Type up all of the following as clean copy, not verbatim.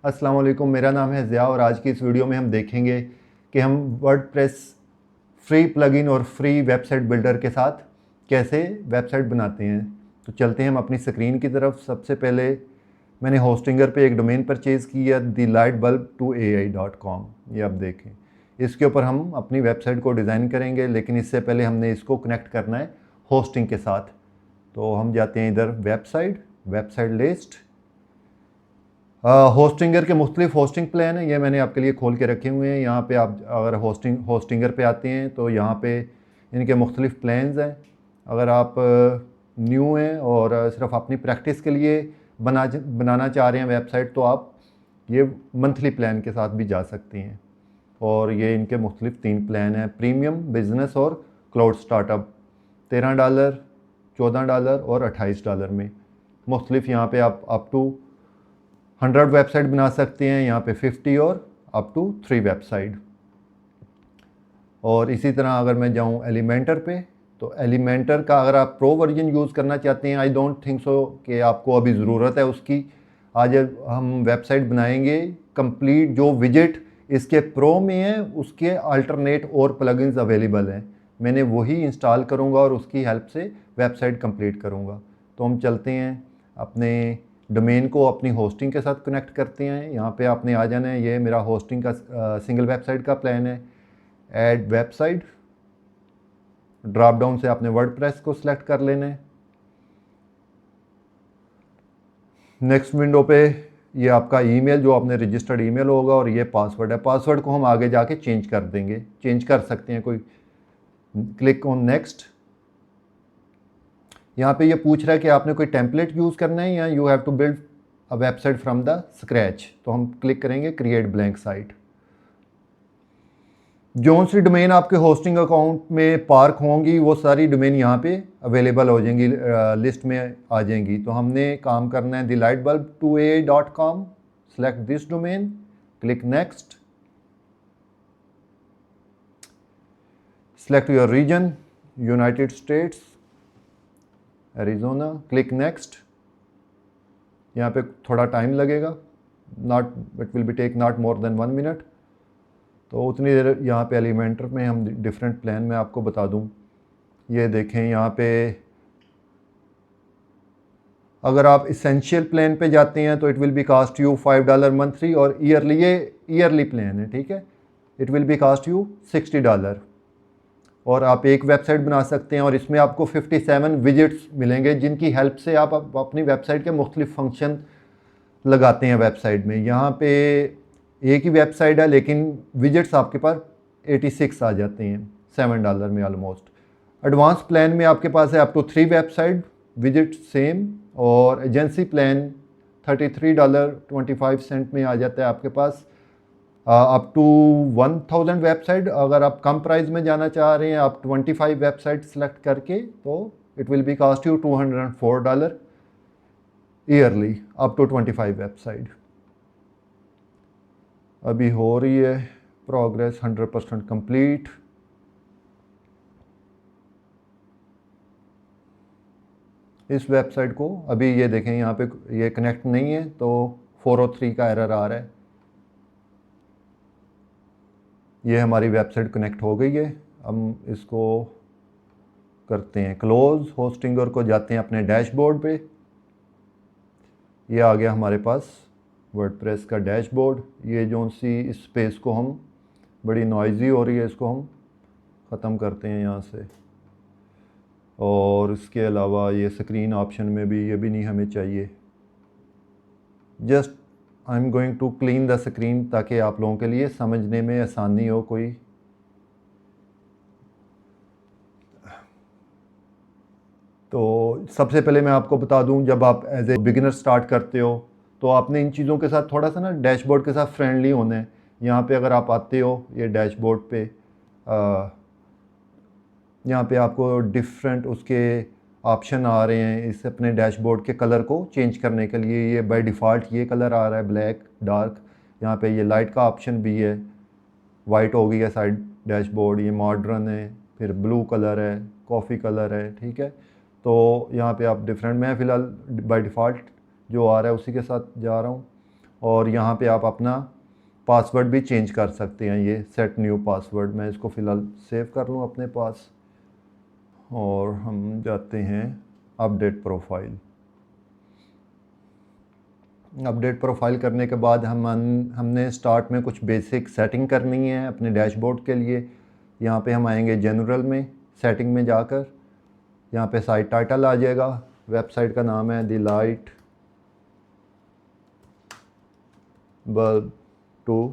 अस्सलाम वालेकुम, मेरा नाम है ज़िया और आज की इस वीडियो में हम देखेंगे कि हम वर्डप्रेस फ्री प्लगइन और फ्री वेबसाइट बिल्डर के साथ कैसे वेबसाइट बनाते हैं। तो चलते हैं हम अपनी स्क्रीन की तरफ। सबसे पहले मैंने होस्टिंगर पे एक डोमेन परचेज़ किया thelightbulb2ai.com। ये आप देखें, इसके ऊपर हम अपनी वेबसाइट को डिज़ाइन करेंगे, लेकिन इससे पहले हमने इसको कनेक्ट करना है होस्टिंग के साथ। तो हम जाते हैं इधर वेबसाइट लिस्ट। होस्टिंगर के मुख्तलिफ होस्टिंग प्लान हैं, ये मैंने आपके लिए खोल के रखे हुए हैं। यहाँ पे आप अगर होस्टिंगर पे आते हैं तो यहाँ पे इनके मुख्तलिफ प्लान्स हैं। अगर आप न्यू हैं और सिर्फ अपनी प्रैक्टिस के लिए बनाना चाह रहे हैं वेबसाइट, तो आप ये मंथली प्लान के साथ भी जा सकते हैं। और ये इनके मुख्तलिफ 3 प्लान हैं, प्रीमियम, बिजनेस और क्लाउड स्टार्टअप। $13, $14 और $28 में मुख्तलिफ। यहाँ पे आप अप टू 100 वेबसाइट बना सकते हैं, यहाँ पे 50 और अप टू 3 वेबसाइट। और इसी तरह अगर मैं जाऊँ एलिमेंटर पे, तो एलिमेंटर का अगर आप प्रो वर्जन यूज़ करना चाहते हैं, आई डोंट थिंक सो कि आपको अभी ज़रूरत है उसकी। आज हम वेबसाइट बनाएंगे कंप्लीट, जो विजेट इसके प्रो में है उसके अल्टरनेट और प्लगइन्स अवेलेबल हैं। मैंने वही इंस्टॉल करूँगा और उसकी हेल्प से वेबसाइट कंप्लीट करूँगा। तो हम चलते हैं अपने डोमेन को अपनी होस्टिंग के साथ कनेक्ट करते हैं। यहाँ पे आपने आ जाना है, ये मेरा होस्टिंग का सिंगल वेबसाइट का प्लान है। ऐड वेबसाइट, ड्रॉप डाउन से आपने वर्डप्रेस को सिलेक्ट कर लेना है। नेक्स्ट विंडो पे ये आपका ईमेल, जो आपने रजिस्टर्ड ईमेल होगा, और ये पासवर्ड है। पासवर्ड को हम आगे जाके चेंज कर देंगे, चेंज कर सकते हैं कोई। Click on next. यहाँ पे ये पूछ रहा है कि आपने कोई टेम्पलेट यूज़ करना है या you have to build a website from the scratch. तो हम क्लिक करेंगे क्रिएट ब्लैंक साइट। जो सी डोमेन आपके होस्टिंग अकाउंट में पार्क होंगी वो सारी डोमेन यहाँ पे अवेलेबल हो जाएंगी, लिस्ट में आ जाएंगी। तो हमने काम करना है thelightbulb2ai.com। Select this domain, click next, select your region, United States, Arizona, click next. यहाँ पे थोड़ा टाइम लगेगा, it will be take not more than 1 minute. तो उतनी देर यहाँ पे एलिमेंटर में हम डिफरेंट प्लान में आपको बता दूँ। ये देखें, यहाँ पे अगर आप इसेंशियल प्लान पे जाते हैं तो it will be cost you $5 monthly, और ईयरली, ये ईयरली प्लान है, ठीक है। It will be cost you $60। और आप एक वेबसाइट बना सकते हैं और इसमें आपको 57 विजिट्स मिलेंगे, जिनकी हेल्प से आप अपनी वेबसाइट के मुख्तलिफ फंक्शन लगाते हैं वेबसाइट में। यहाँ पे एक ही वेबसाइट है लेकिन विजिट्स आपके पास 86 आ जाते हैं $7 में ऑलमोस्ट। एडवांस प्लान में आपके पास है up to 3 website, visit same. और एजेंसी प्लान $33.25 में आ जाता है आपके पास अप टू 1000 वेबसाइट। अगर आप कम प्राइस में जाना चाह रहे हैं, आप 25 वेबसाइट सेलेक्ट करके, तो it will be cost you $204 yearly up to 25 website. अभी हो रही है प्रोग्रेस, 100% कंप्लीट। इस वेबसाइट को अभी ये देखें, यहाँ पे ये कनेक्ट नहीं है तो 403 का एरर आ रहा है। ये हमारी वेबसाइट कनेक्ट हो गई है। हम इसको करते हैं क्लोज। होस्टिंगर को जाते हैं अपने डैशबोर्ड पे। ये आ गया हमारे पास वर्डप्रेस का डैशबोर्ड। ये जो सी स्पेस को हम, बड़ी नॉइज़ी हो रही है, इसको हम ख़त्म करते हैं यहाँ से। और इसके अलावा ये स्क्रीन ऑप्शन में भी, ये भी नहीं हमें चाहिए। Just I am going to clean the screen ताकि आप लोगों के लिए समझने में आसानी हो कोई। तो सबसे पहले मैं आपको बता दूं, जब आप एज ए बिगिनर स्टार्ट करते हो तो आपने इन चीज़ों के साथ थोड़ा सा ना डैशबोर्ड के साथ फ्रेंडली होना है। यहाँ पे अगर आप आते हो ये डैशबोर्ड पे, यहाँ पे आपको डिफरेंट उसके ऑप्शन आ रहे हैं इस अपने डैशबोर्ड के कलर को चेंज करने के लिए। ये बाय डिफ़ॉल्ट ये कलर आ रहा है, ब्लैक डार्क। यहाँ पे ये लाइट का ऑप्शन भी है, वाइट हो गई है साइड डैशबोर्ड। ये मॉडर्न है, फिर ब्लू कलर है, कॉफ़ी कलर है, ठीक है। तो यहाँ पे आप डिफरेंट, मैं फ़िलहाल बाय डिफ़ॉल्ट जो आ रहा है उसी के साथ जा रहा हूँ। और यहाँ पे आप अपना पासवर्ड भी चेंज कर सकते हैं। ये सेट न्यू पासवर्ड, मैं इसको फ़िलहाल सेव कर लूँ अपने पास और हम जाते हैं अपडेट प्रोफाइल। अपडेट प्रोफाइल करने के बाद हमने स्टार्ट में कुछ बेसिक सेटिंग करनी है अपने डैशबोर्ड के लिए। यहाँ पे हम आएंगे जनरल में, सेटिंग में जाकर यहाँ पे साइट टाइटल आ जाएगा, वेबसाइट का नाम है the light bulb two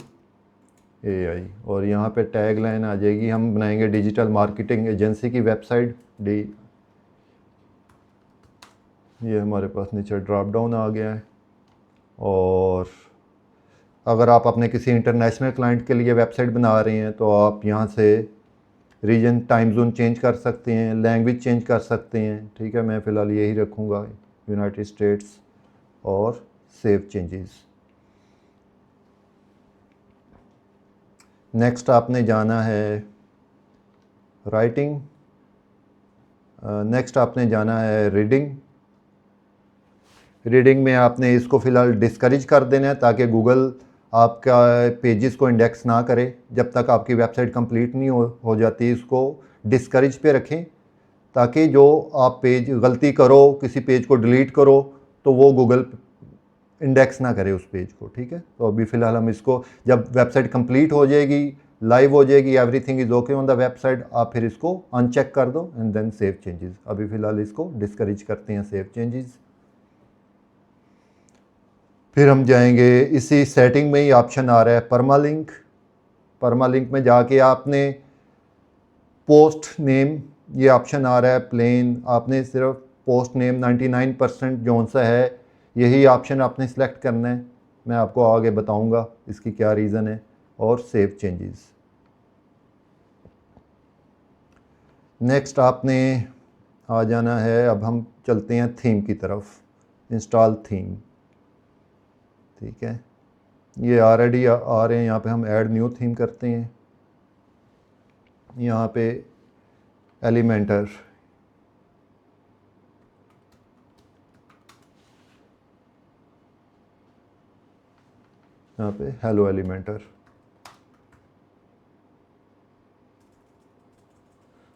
AI और यहाँ पे टैग लाइन आ जाएगी, हम बनाएंगे डिजिटल मार्केटिंग एजेंसी की वेबसाइट डी। ये हमारे पास नीचे ड्रॉप डाउन आ गया है। और अगर आप अपने किसी इंटरनेशनल क्लाइंट के लिए वेबसाइट बना रहे हैं तो आप यहाँ से रीजन टाइम जोन चेंज कर सकते हैं, लैंग्वेज चेंज कर सकते हैं। ठीक है, मैं फ़िलहाल यही रखूँगा यूनाइटेड स्टेट्स और सेव चेंजेस। नेक्स्ट आपने जाना है राइटिंग, नेक्स्ट आपने जाना है रीडिंग। रीडिंग में आपने इसको फ़िलहाल डिस्करेज कर देना है ताकि गूगल आपका पेजेस को इंडेक्स ना करे जब तक आपकी वेबसाइट कंप्लीट नहीं हो जाती। इसको डिस्करेज पे रखें ताकि जो आप पेज गलती करो, किसी पेज को डिलीट करो तो वो गूगल इंडेक्स ना करे उस पेज को। ठीक है, तो अभी फ़िलहाल हम इसको, जब वेबसाइट कंप्लीट हो जाएगी, लाइव हो जाएगी, everything is okay on the website, आप फिर इसको अनचेक कर दो एंड देन सेव चेंजेस। अभी फ़िलहाल इसको डिस्करेज करते हैं सेव चेंजेस। फिर हम जाएंगे, इसी सेटिंग में ही ऑप्शन आ रहा है परमालिंक। परमालिंक में जाके आपने पोस्ट नेम, ये ऑप्शन आ रहा है प्लेन, आपने सिर्फ पोस्ट नेम 99% जौन सा है यही ऑप्शन आपने सेलेक्ट करना है। मैं आपको आगे बताऊंगा इसकी क्या रीज़न है। और सेव चेंजेस। नेक्स्ट आपने आ जाना है, अब हम चलते हैं थीम की तरफ, इंस्टॉल थीम। ठीक है, ये ऑलरेडी आ रहे हैं, यहाँ पे हम ऐड न्यू थीम करते हैं। यहाँ पे एलिमेंटर, यहाँ पे हेलो एलिमेंटर,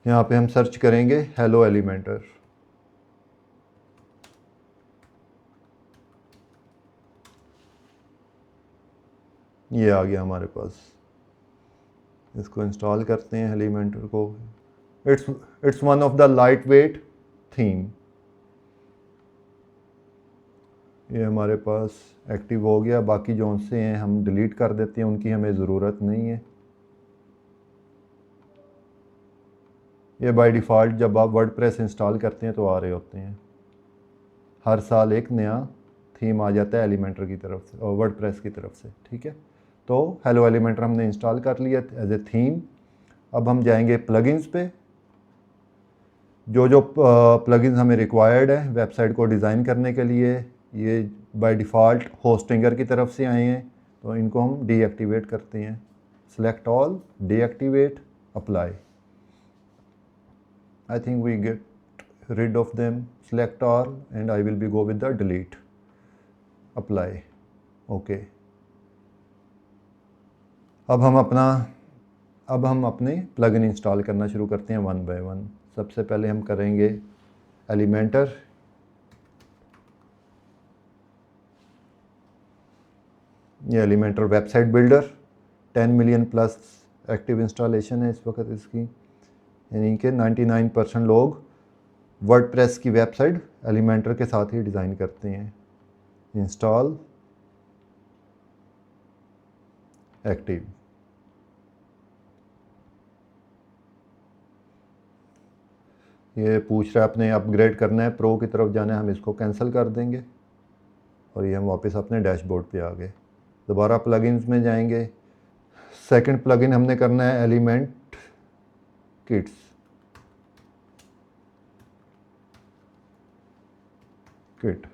यहाँ पे हम सर्च करेंगे हेलो एलिमेंटर। ये आ गया हमारे पास, इसको इंस्टॉल करते हैं एलिमेंटर को। It's one of the light weight theme. ये हमारे पास एक्टिव हो गया, बाकी जो उनसे हैं हम डिलीट कर देते हैं, उनकी हमें ज़रूरत नहीं है। ये बाय डिफ़ॉल्ट जब आप वर्डप्रेस इंस्टॉल करते हैं तो आ रहे होते हैं, हर साल एक नया थीम आ जाता है एलिमेंटर की तरफ से और वर्डप्रेस की तरफ से। ठीक है, तो हेलो एलिमेंटर हमने इंस्टॉल कर लिया एज ए थीम। अब हम जाएंगे प्लगइन्स पे। जो जो प्लगइन्स हमें रिक्वायर्ड है वेबसाइट को डिज़ाइन करने के लिए, ये बाय डिफ़ॉल्ट होस्टिंगर की तरफ से आए हैं, तो इनको हम डीएक्टिवेट करते हैं। Select all, deactivate, apply. I think we get rid of them, select all, and I will be go with the delete, apply, okay। अब हम अपने प्लगइन इंस्टॉल करना शुरू करते हैं वन बाय वन। सबसे पहले हम करेंगे एलिमेंटर। ये Elementor website builder 10 million plus active installation है इस वक्त इसकी, यानी कि 99% लोग वर्डप्रेस की वेबसाइट एलिमेंटर के साथ ही डिज़ाइन करते हैं। इंस्टॉल एक्टिव, ये पूछ रहा है आपने अपग्रेड करना है, प्रो की तरफ जाना है, हम इसको कैंसिल कर देंगे और ये हम वापस अपने डैशबोर्ड पे आ गए। दोबारा प्लगइन्स में जाएंगे, सेकंड प्लगइन हमने करना है एलिमेंट किट्स। किट,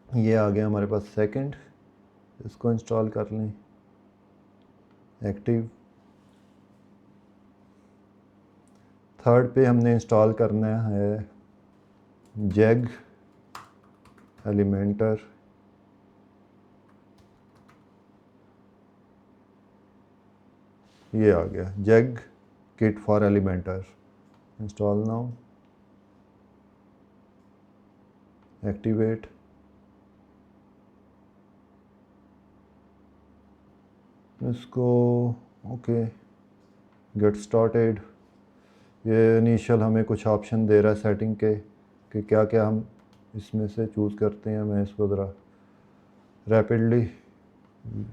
ये आ गया हमारे पास सेकंड, इसको इंस्टॉल कर लें। एक्टिव, थर्ड पे हमने इंस्टॉल करना है जैग एलिमेंटर, ये आ गया Jeg Kit for Elementor. Install now, activate. इसको ओके, गेट स्टार्टेड। ये इनिशियल हमें कुछ ऑप्शन दे रहा है सेटिंग के कि क्या क्या हम इसमें से चूज़ करते हैं। मैं इसको ज़रा रैपिडली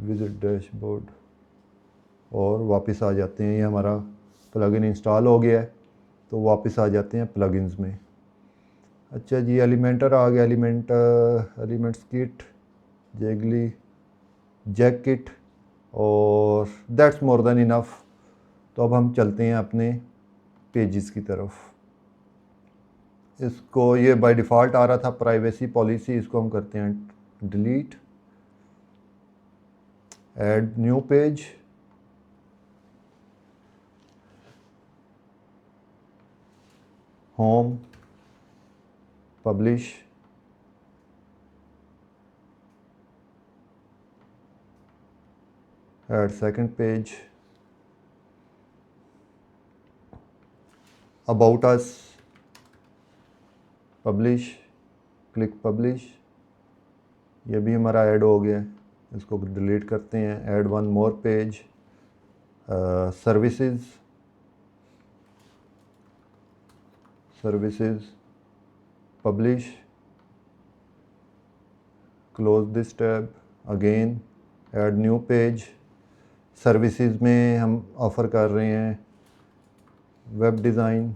विजिट डैशबोर्ड और वापस आ जाते हैं। ये हमारा प्लगइन इंस्टॉल हो गया है, तो वापस आ जाते हैं प्लगइन्स में। अच्छा जी, एलिमेंटर आ गया। एलिमेंट्स किट, जेगली, जैक किट, और दैट्स मोर देन इनफ। तो अब हम चलते हैं अपने पेजेस की तरफ। इसको ये बाय डिफ़ॉल्ट आ रहा था प्राइवेसी पॉलिसी, इसको हम करते हैं delete. Add new page, home, publish, add second page, about us, publish, click publish. ये भी हमारा ऐड हो गया है, इसको डिलीट करते हैं। Add one more page, services, publish, close this tab, again add new page. Services में हम ऑफ़र कर रहे हैं web design,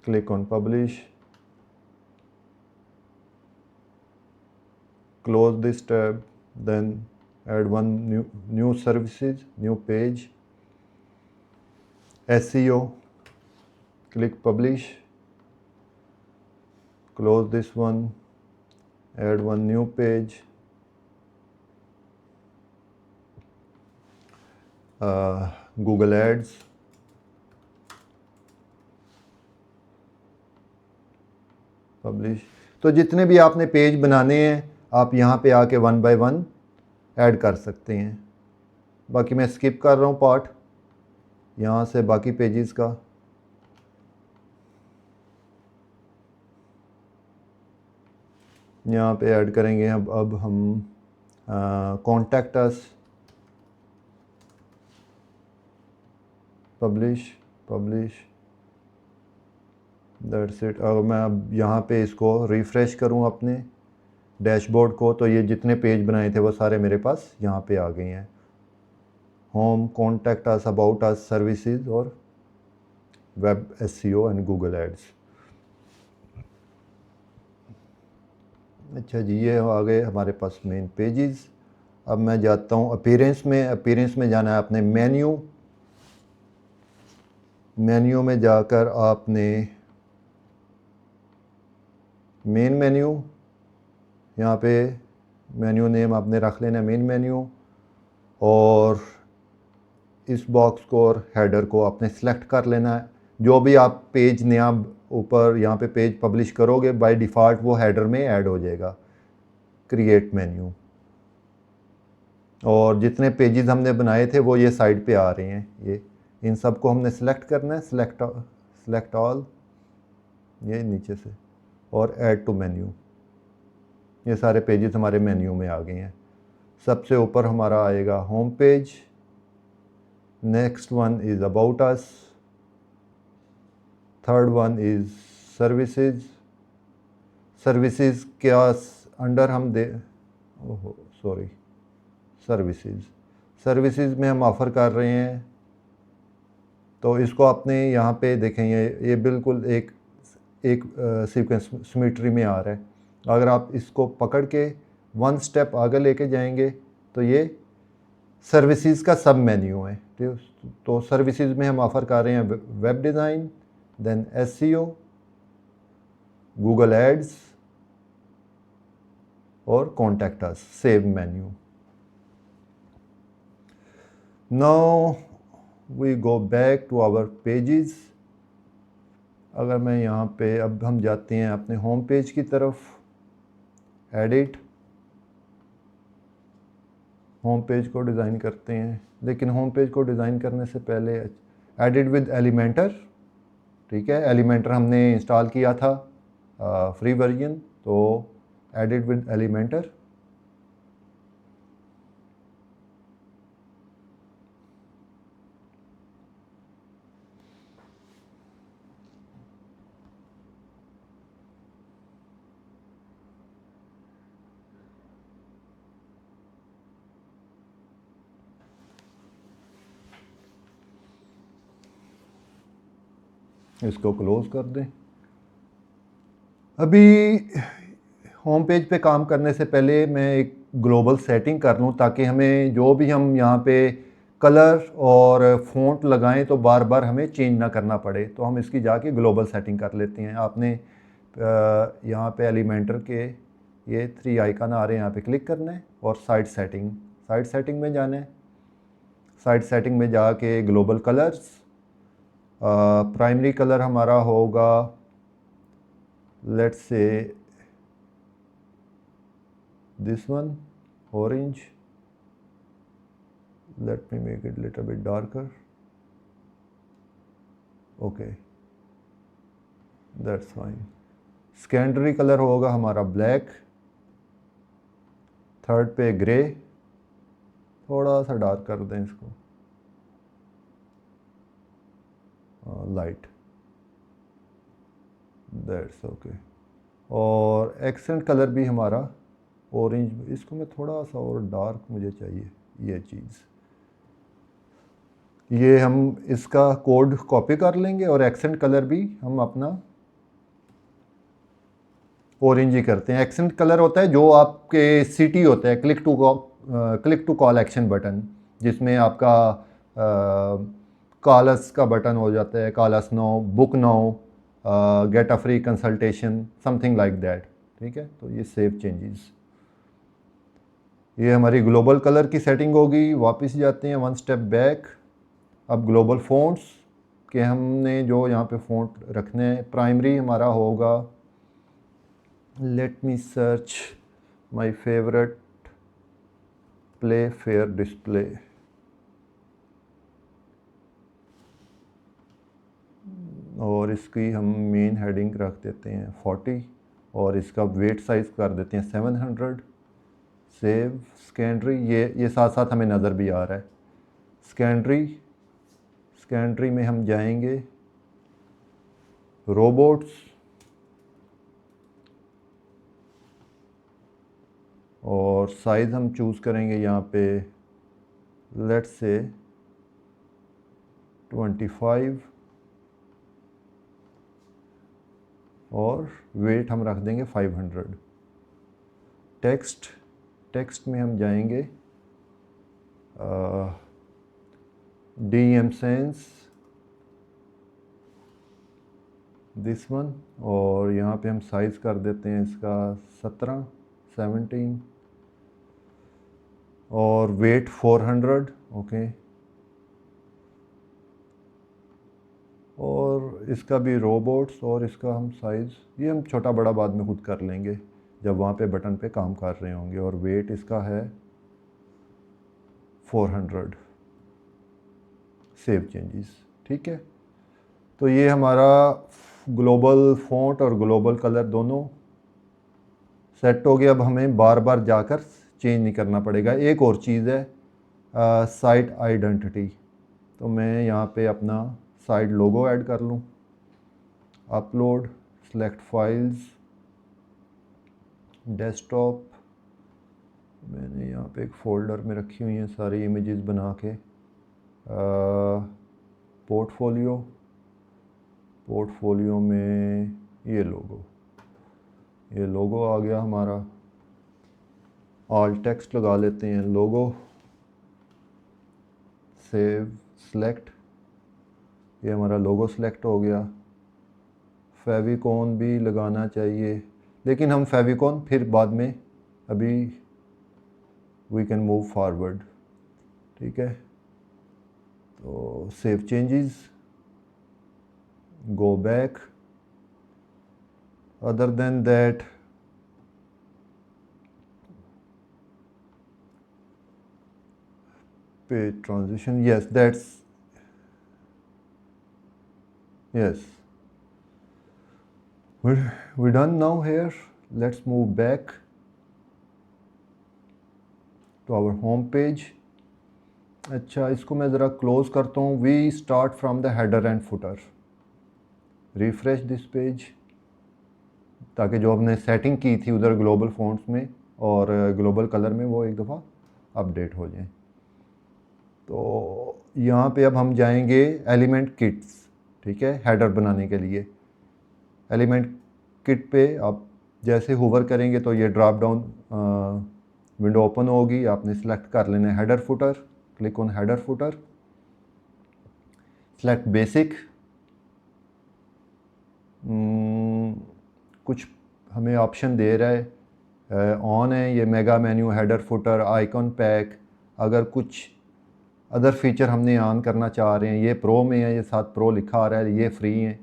click on publish, close this tab, then add one new services, new page, SEO, click publish, close this one, add one new page, Google Ads, publish. तो जितने भी आपने page बनाने हैं आप यहाँ पे आके वन बाय वन ऐड कर सकते हैं। बाकी मैं स्किप कर रहा हूँ पार्ट यहाँ से बाकी पेजेस का। यहाँ पे ऐड करेंगे अब हम contact us, publish, that's it. अगर मैं अब यहाँ पे इसको रिफ़्रेश करूँ अपने डैशबोर्ड को, तो ये जितने पेज बनाए थे वो सारे मेरे पास यहाँ पे आ गए हैं। Home, contact us, about us, services और web SEO and Google ads. अच्छा जी, ये आ गए हमारे पास मेन पेजेस। अब मैं जाता हूँ अपीयरेंस में। अपीयरेंस में जाना है अपने मेन्यू में जाकर आपने मेन मेन्यू, यहाँ पे मेन्यू नेम आपने रख लेना मेन मेन्यू, और इस बॉक्स को और हेडर को आपने सेलेक्ट कर लेना है। जो भी आप पेज नया ऊपर यहाँ पे पेज पब्लिश करोगे बाय डिफ़ॉल्ट वो हेडर में ऐड हो जाएगा, क्रिएट मेन्यू। और जितने पेजेस हमने बनाए थे वो ये साइड पे आ रहे हैं। ये इन सब को हमने सेलेक्ट करना है, सेलेक्ट ऑल, ये नीचे से, और ऐड टू मेन्यू। ये सारे पेजेस हमारे मेन्यू में आ गए हैं। सबसे ऊपर हमारा आएगा home page, next one is about us, third one is services के अंडर हम सर्विसेज में हम ऑफ़र कर रहे हैं। तो इसको आपने यहाँ पे देखें, ये बिल्कुल एक सीक्वेंस सिमेट्री में आ रहा है। अगर आप इसको पकड़ के वन स्टेप आगे लेके जाएंगे तो ये सर्विसेज का सब मेन्यू है। तो सर्विसेज में हम ऑफ़र कर रहे हैं web design, then SEO, Google ads और contact us, save menu. Now we go back to our pages. अगर मैं यहाँ पे, अब हम जाते हैं अपने होम पेज की तरफ, एडिट, होम पेज को डिज़ाइन करते हैं। लेकिन होम पेज को डिज़ाइन करने से पहले एडिट विद एलिमेंटर, ठीक है, एलिमेंटर हमने इंस्टॉल किया था फ्री वर्जन, तो एडिट विद एलिमेंटर। इसको क्लोज़ कर दें। अभी होम पेज पे काम करने से पहले मैं एक ग्लोबल सेटिंग कर लूँ, ताकि हमें जो भी हम यहाँ पे कलर और फ़ॉन्ट लगाएं तो बार बार हमें चेंज ना करना पड़े। तो हम इसकी जाके ग्लोबल सेटिंग कर लेते हैं। आपने यहाँ पे एलिमेंटर के ये 3 आइकन आ रहे हैं, यहाँ पे क्लिक करना है और साइड सेटिंग में जाना है। साइड सेटिंग में जाके ग्लोबल कलर्स, प्राइमरी कलर हमारा होगा, let's say this one, orange. Let me make it little bit darker. Okay, that's fine. Secondary colour होगा हमारा ब्लैक, थर्ड पे ग्रे, थोड़ा सा डार्क कर दें इसको, लाइट, दैट्स ओके। और एक्सेंट कलर भी हमारा ऑरेंज, इसको मैं थोड़ा सा और डार्क मुझे चाहिए ये चीज़। ये हम इसका कोड कॉपी कर लेंगे और एक्सेंट कलर भी हम अपना ऑरेंज ही करते हैं। एक्सेंट कलर होता है जो आपके सिटी होता है, click to call action button, जिसमें आपका कॉलस का बटन हो जाता है, call us now, book now, get a free consultation, something like that, ठीक है। तो ये सेव चेंजेस, ये हमारी ग्लोबल कलर की सेटिंग होगी। वापस जाते हैं 1 स्टेप बैक। अब ग्लोबल फ़ॉन्ट्स के हमने जो यहाँ पे फ़ॉन्ट रखने हैं, प्राइमरी हमारा होगा, let me search my favourite, play fair display, और इसकी हम मेन हेडिंग रख देते हैं 40 और इसका वेट साइज़ कर देते हैं 700। सेव सेकेंडरी, ये साथ साथ हमें नज़र भी आ रहा है। सेकेंडरी में हम जाएंगे रोबोट्स, और साइज़ हम चूज़ करेंगे यहाँ पे, लेट्स से 25, और वेट हम रख देंगे 500। टेक्स्ट में हम जाएंगे DM सेंस, दिस वन, और यहाँ पे हम साइज़ कर देते हैं इसका 17 और वेट 400, ओके। और इसका भी रोबोट्स, और इसका हम साइज़, ये हम छोटा बड़ा बाद में खुद कर लेंगे जब वहाँ पे बटन पे काम कर रहे होंगे। और वेट इसका है 400। सेव चेंजेस, ठीक है। तो ये हमारा ग्लोबल फ़ॉन्ट और ग्लोबल कलर दोनों सेट हो गया। अब हमें बार बार जाकर चेंज नहीं करना पड़ेगा। एक और चीज़ है, साइट आइडेंटिटी। तो मैं यहाँ पे अपना साइड लोगो ऐड कर लूँ, अपलोड, सेलेक्ट फाइल्स, डेस्कटॉप, मैंने यहाँ पे एक फ़ोल्डर में रखी हुई हैं सारी इमेजेस बना के, पोर्टफोलियो में ये लोगो आ गया हमारा। ऑल टेक्स्ट लगा लेते हैं, लोगो, सेव, सेलेक्ट, ये हमारा लोगो सेलेक्ट हो गया। फेविकॉन भी लगाना चाहिए, लेकिन हम फेविकॉन फिर बाद में, अभी वी कैन मूव फॉरवर्ड, ठीक है। तो save changes, go back, Other than that, page transition, yes, that's, yes, we're done now here. Let's move back to our home page. अच्छा, इसको मैं ज़रा क्लोज करता हूँ. We start from the header and footer. Refresh this page, ताकि जो हमने setting की थी उधर ग्लोबल फ़ॉन्ट्स में और ग्लोबल कलर में वो एक दफ़ा अपडेट हो जाए. तो यहाँ पे अब हम जाएंगे एलिमेंट किट्स. ठीक है, हेडर बनाने के लिए एलिमेंट किट पे आप जैसे होवर करेंगे तो ये ड्रॉप डाउन विंडो ओपन होगी. आपने सेलेक्ट कर लेना है header footer. Click on header footer, select basic. कुछ हमें ऑप्शन दे रहा है, ऑन है ये mega menu, header footer, icon pack. अगर कुछ अदर फीचर हमने ऑन करना चाह रहे हैं, ये प्रो में है, ये साथ प्रो लिखा आ रहा है, ये फ्री है.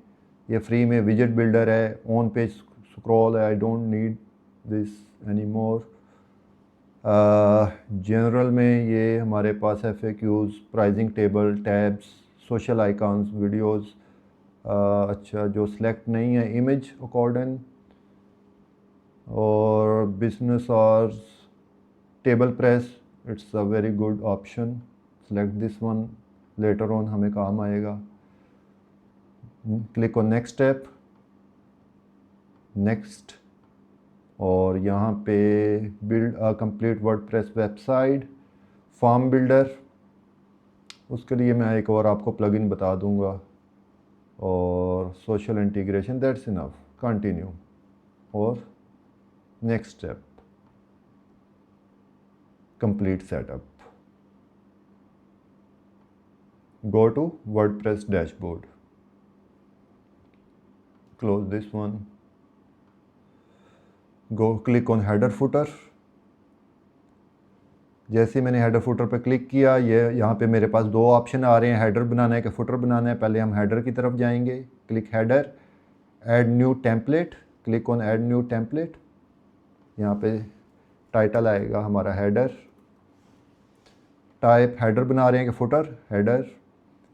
ये फ्री में विजेट बिल्डर है, ऑन पेज स्क्रॉल है. I don't need this any more. General में ये हमारे पास FAQs, pricing table, tabs, social icons, videos. अच्छा, जो सिलेक्ट नहीं है इमेज अकॉर्डिंग और बिजनेस और table press, it's a very good option. Select this one, later on हमें काम आएगा. Click on next step, next. और यहाँ पे build a complete WordPress website, form builder. उसके लिए मैं एक और आपको प्लगइन बता दूंगा. और social integration, that's enough. Continue और next step, complete setup. Go to WordPress dashboard, close this one, go click on header footer. जैसे मैंने हेडर फुटर पर क्लिक किया, ये यहाँ पे मेरे पास दो ऑप्शन आ रहे हैं, हेडर बनाना है कि फुटर बनाना है. पहले हम हेडर की तरफ जाएंगे. Click header, add new template. Click on add new template. यहाँ पे टाइटल आएगा हमारा हेडर. टाइप हेडर बना रहे हैं कि फुटर, हेडर.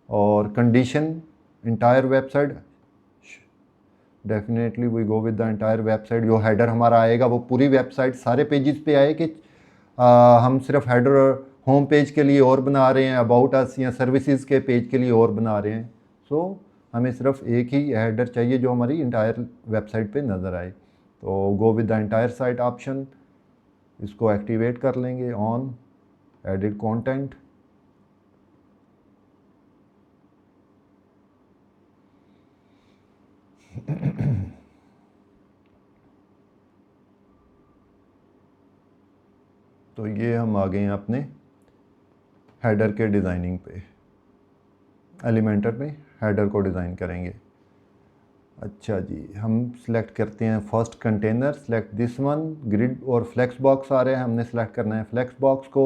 और condition entire website, definitely we go with the entire website. जो हेडर हमारा आएगा वो पूरी वेबसाइट सारे पेजेस पे आए कि हम सिर्फ हेडर होम पेज के लिए और बना रहे हैं, अबाउट अस या सर्विसेज के पेज के लिए और बना रहे हैं. सो हमें सिर्फ एक ही हेडर चाहिए जो हमारी इंटायर वेबसाइट पे नज़र आए. तो गो with the entire site option, इसको एक्टिवेट कर लेंगे. On, edit content. तो ये हम आ गए हैं अपने हेडर के डिज़ाइनिंग पे. एलिमेंटर में हेडर को डिज़ाइन करेंगे. अच्छा जी, हम सिलेक्ट करते हैं first container. Select this one. Grid और फ्लेक्स बॉक्स आ रहे हैं, हमने सेलेक्ट करना है फ्लेक्स बॉक्स को.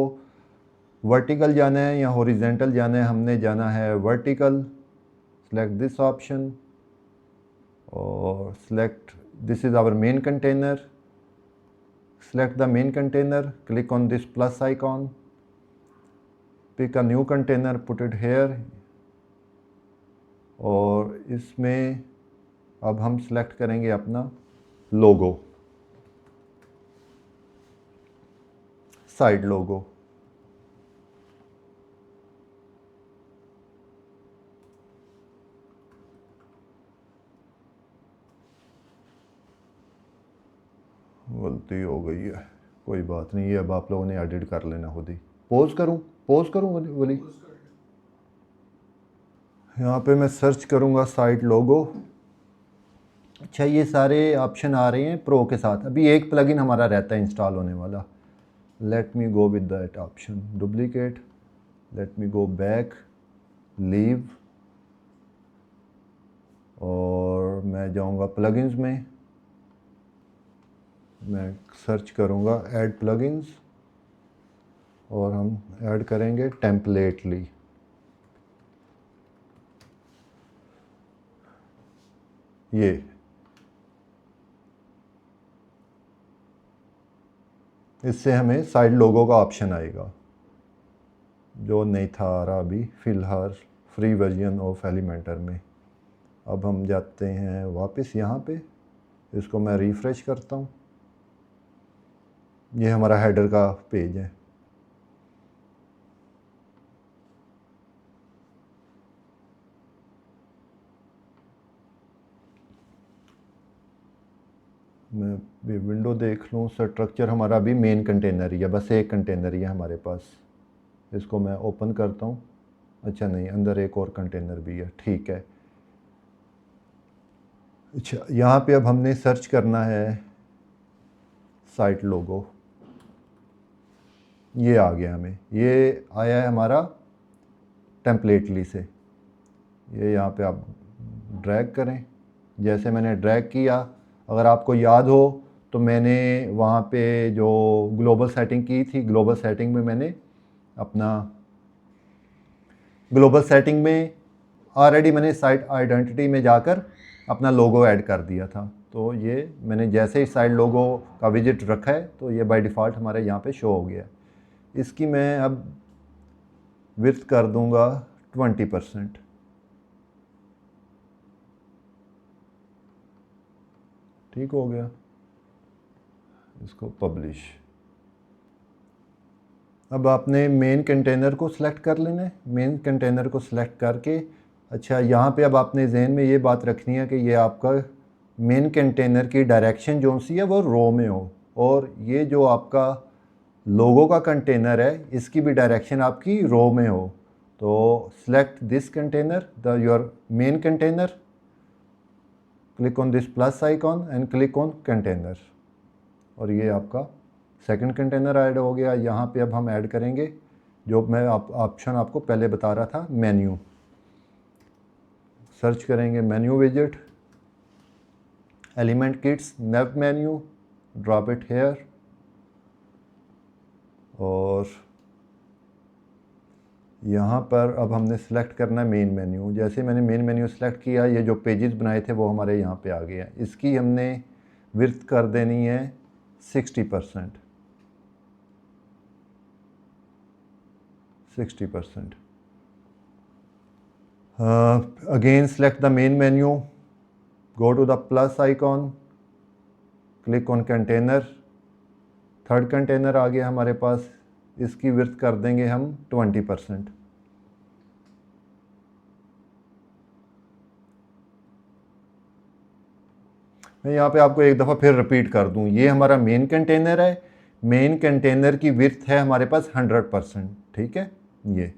वर्टिकल जाना है या हॉरिजेंटल जाना है, हमने जाना है वर्टिकल. सेलेक्ट दिस ऑप्शन और select, this is our main container. select the main container, click on this plus icon, pick a new container, put it here. और इसमें अब हम select करेंगे अपना लोगो, साइड लोगो. गलती हो गई है, कोई बात नहीं, ये अब आप लोगों ने एडिट कर लेना खुद ही. पोज करूँ बोली. यहाँ पे मैं सर्च करूँगा साइट लोगो. अच्छा, ये सारे ऑप्शन आ रहे हैं प्रो के साथ. अभी एक प्लगइन हमारा रहता है इंस्टॉल होने वाला. Let me go with that option. Duplicate, let me go back, leave. और मैं जाऊँगा प्लगइन्स में, मैं सर्च करूँगा ऐड प्लगइन्स और हम ऐड करेंगे टेम्पलेटली. ये इससे हमें साइड लोगो का ऑप्शन आएगा जो नहीं था आ रहा अभी फ़िलहाल फ्री वर्जन ऑफ एलिमेंटर में। अब हम जाते हैं वापस यहाँ पे, इसको मैं रिफ़्रेश करता हूँ। ये हमारा हेडर का पेज है। मैं भी विंडो देख लूँ। स्ट्रक्चर हमारा अभी मेन कंटेनर ही है, बस एक कंटेनर ही है हमारे पास। इसको मैं ओपन करता हूँ। अच्छा नहीं, अंदर एक और कंटेनर भी है, ठीक है। अच्छा, यहाँ पे अब हमने सर्च करना है साइट लोगो। ये आ गया, हमें ये आया है हमारा टेम्पलेटली से। ये यहाँ पे आप ड्रैग करें, जैसे मैंने ड्रैग किया। अगर आपको याद हो तो मैंने वहाँ पे जो ग्लोबल सेटिंग की थी, ग्लोबल सेटिंग में मैंने अपना ग्लोबल सेटिंग में ऑलरेडी मैंने साइट आइडेंटिटी में जाकर अपना लोगो ऐड कर दिया था। तो ये मैंने जैसे ही साइट लोगो का विजिट रखा है तो ये बाय डिफ़ॉल्ट हमारे यहाँ पे शो हो गया। इसकी मैं अब विड्थ कर दूंगा 20%। ठीक हो गया। इसको पब्लिश। अब आपने मेन कंटेनर को सिलेक्ट कर लेना है। मेन कंटेनर को सिलेक्ट करके अच्छा, यहाँ पे अब आपने जहन में ये बात रखनी है कि ये आपका मेन कंटेनर की डायरेक्शन जो सी है वो रो में हो, और ये जो आपका लोगो का कंटेनर है इसकी भी डायरेक्शन आपकी रो में हो। तो select this container, the your main container, click on this plus icon and click on container, और ये आपका सेकंड कंटेनर ऐड हो गया। यहाँ पे अब हम ऐड करेंगे जो मैं ऑप्शन आपको पहले बता रहा था, मेन्यू। सर्च करेंगे मेन्यू विजिट, element kits nav menu, drop it here, और यहाँ पर अब हमने सेलेक्ट करना है मेन मेन्यू। जैसे मैंने मेन मेन्यू सेलेक्ट किया, ये जो पेजेस बनाए थे वो हमारे यहाँ पे आ गए हैं। इसकी हमने विड्थ कर देनी है 60%। 60%। Again select the main menu, go to the plus icon, click on container। Third container आ गया हमारे पास। इसकी विड्थ कर देंगे हम 20%। मैं यहाँ पे आपको एक दफ़ा फिर रिपीट कर दूँ, ये हमारा मेन कंटेनर है। मेन कंटेनर की विड्थ है हमारे पास 100%। ठीक है। ये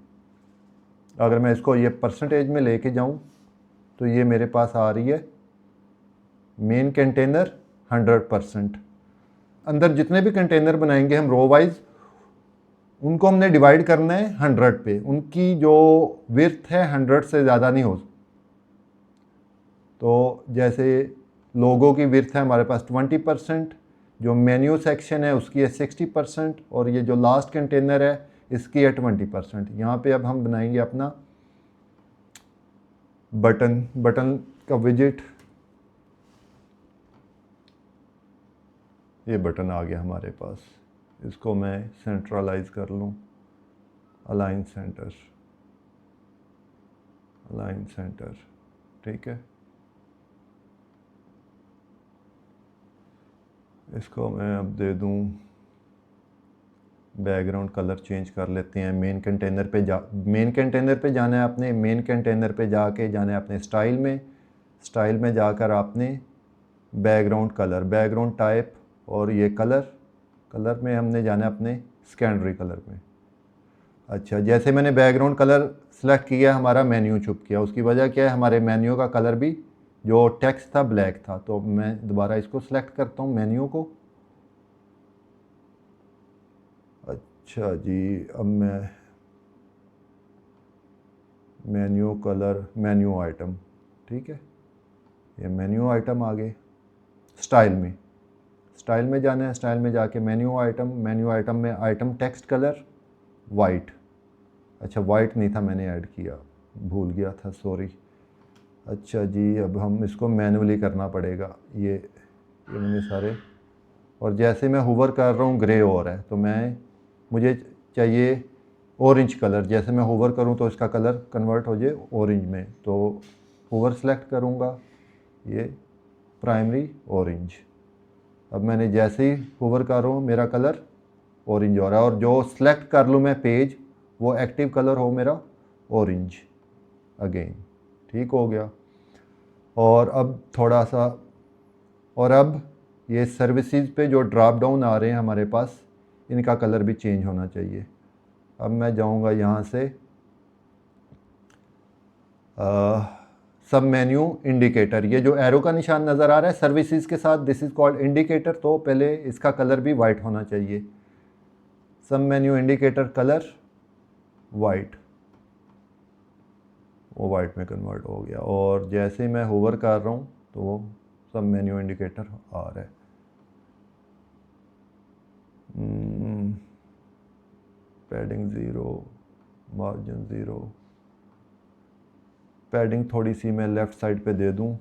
अगर मैं इसको ये परसेंटेज में लेके जाऊँ तो ये मेरे पास आ रही है मेन कंटेनर 100%। अंदर जितने भी कंटेनर बनाएंगे हम रो वाइज, उनको हमने डिवाइड करना है 100 पे। उनकी जो विड्थ है 100 से ज़्यादा नहीं हो। तो जैसे लोगों की विड्थ है हमारे पास 20%, जो मेन्यू सेक्शन है उसकी है 60%, और ये जो लास्ट कंटेनर है इसकी है 20%। यहाँ पे अब हम बनाएंगे अपना बटन का विजिट। ये बटन आ गया हमारे पास। इसको मैं सेंट्रलाइज कर लूँ, अलाइन सेंटर, अलाइन सेंटर। ठीक है। इसको मैं अब दे दूँ बैकग्राउंड कलर, चेंज कर लेते हैं। मेन कंटेनर पे जाना है आपने। मेन कंटेनर पे जाके जाना है अपने स्टाइल में जाकर आपने बैकग्राउंड कलर, बैकग्राउंड टाइप, और ये कलर में हमने जाना है अपने सेकेंडरी कलर में। अच्छा, जैसे मैंने बैकग्राउंड कलर सेलेक्ट किया हमारा मेन्यू छुप गया। उसकी वजह क्या है, हमारे मेन्यू का कलर भी जो टेक्स्ट था ब्लैक था। तो मैं दोबारा इसको सेलेक्ट करता हूँ मेन्यू को। अच्छा जी, अब मैं मेन्यू कलर, मेन्यू आइटम, ठीक है, ये मेन्यू आइटम आ गए। स्टाइल में जाना है। स्टाइल में जाके मेन्यू आइटम में आइटम टेक्स्ट कलर वाइट। अच्छा, वाइट नहीं था मैंने ऐड किया, भूल गया था, सॉरी। अच्छा जी, अब हम इसको मैनुअली करना पड़ेगा। ये मैंने सारे और जैसे मैं होवर कर रहा हूँ ग्रे हो रहा है, तो मुझे चाहिए ऑरेंज कलर। जैसे मैं होवर करूँ तो इसका कलर कन्वर्ट हो जाए ऑरेंज में, तो होवर सेलेक्ट करूँगा, ये प्राइमरी ऑरेंज। अब मैंने जैसे ही होवर कर रहा हूँ मेरा कलर ऑरेंज हो रहा है, और जो सेलेक्ट कर लूँ मैं पेज, वो एक्टिव कलर हो मेरा ऑरेंज अगेन। ठीक हो गया। और अब थोड़ा सा, और अब ये सर्विसेज पे जो ड्रॉप डाउन आ रहे हैं हमारे पास, इनका कलर भी चेंज होना चाहिए। अब मैं जाऊंगा यहाँ से सब मेन्यू इंडिकेटर, ये जो एरो का निशान नज़र आ रहा है सर्विसेज के साथ, दिस इज़ कॉल्ड इंडिकेटर। तो पहले इसका कलर भी वाइट होना चाहिए। सब मेन्यू इंडिकेटर कलर वाइट, वो वाइट में कन्वर्ट हो गया। और जैसे मैं होवर कर रहा हूँ तो वो सब मेन्यू इंडिकेटर आ रहा है। Padding zero, margin zero, padding थोड़ी सी मैं लेफ़्ट साइड पे दे दूँ,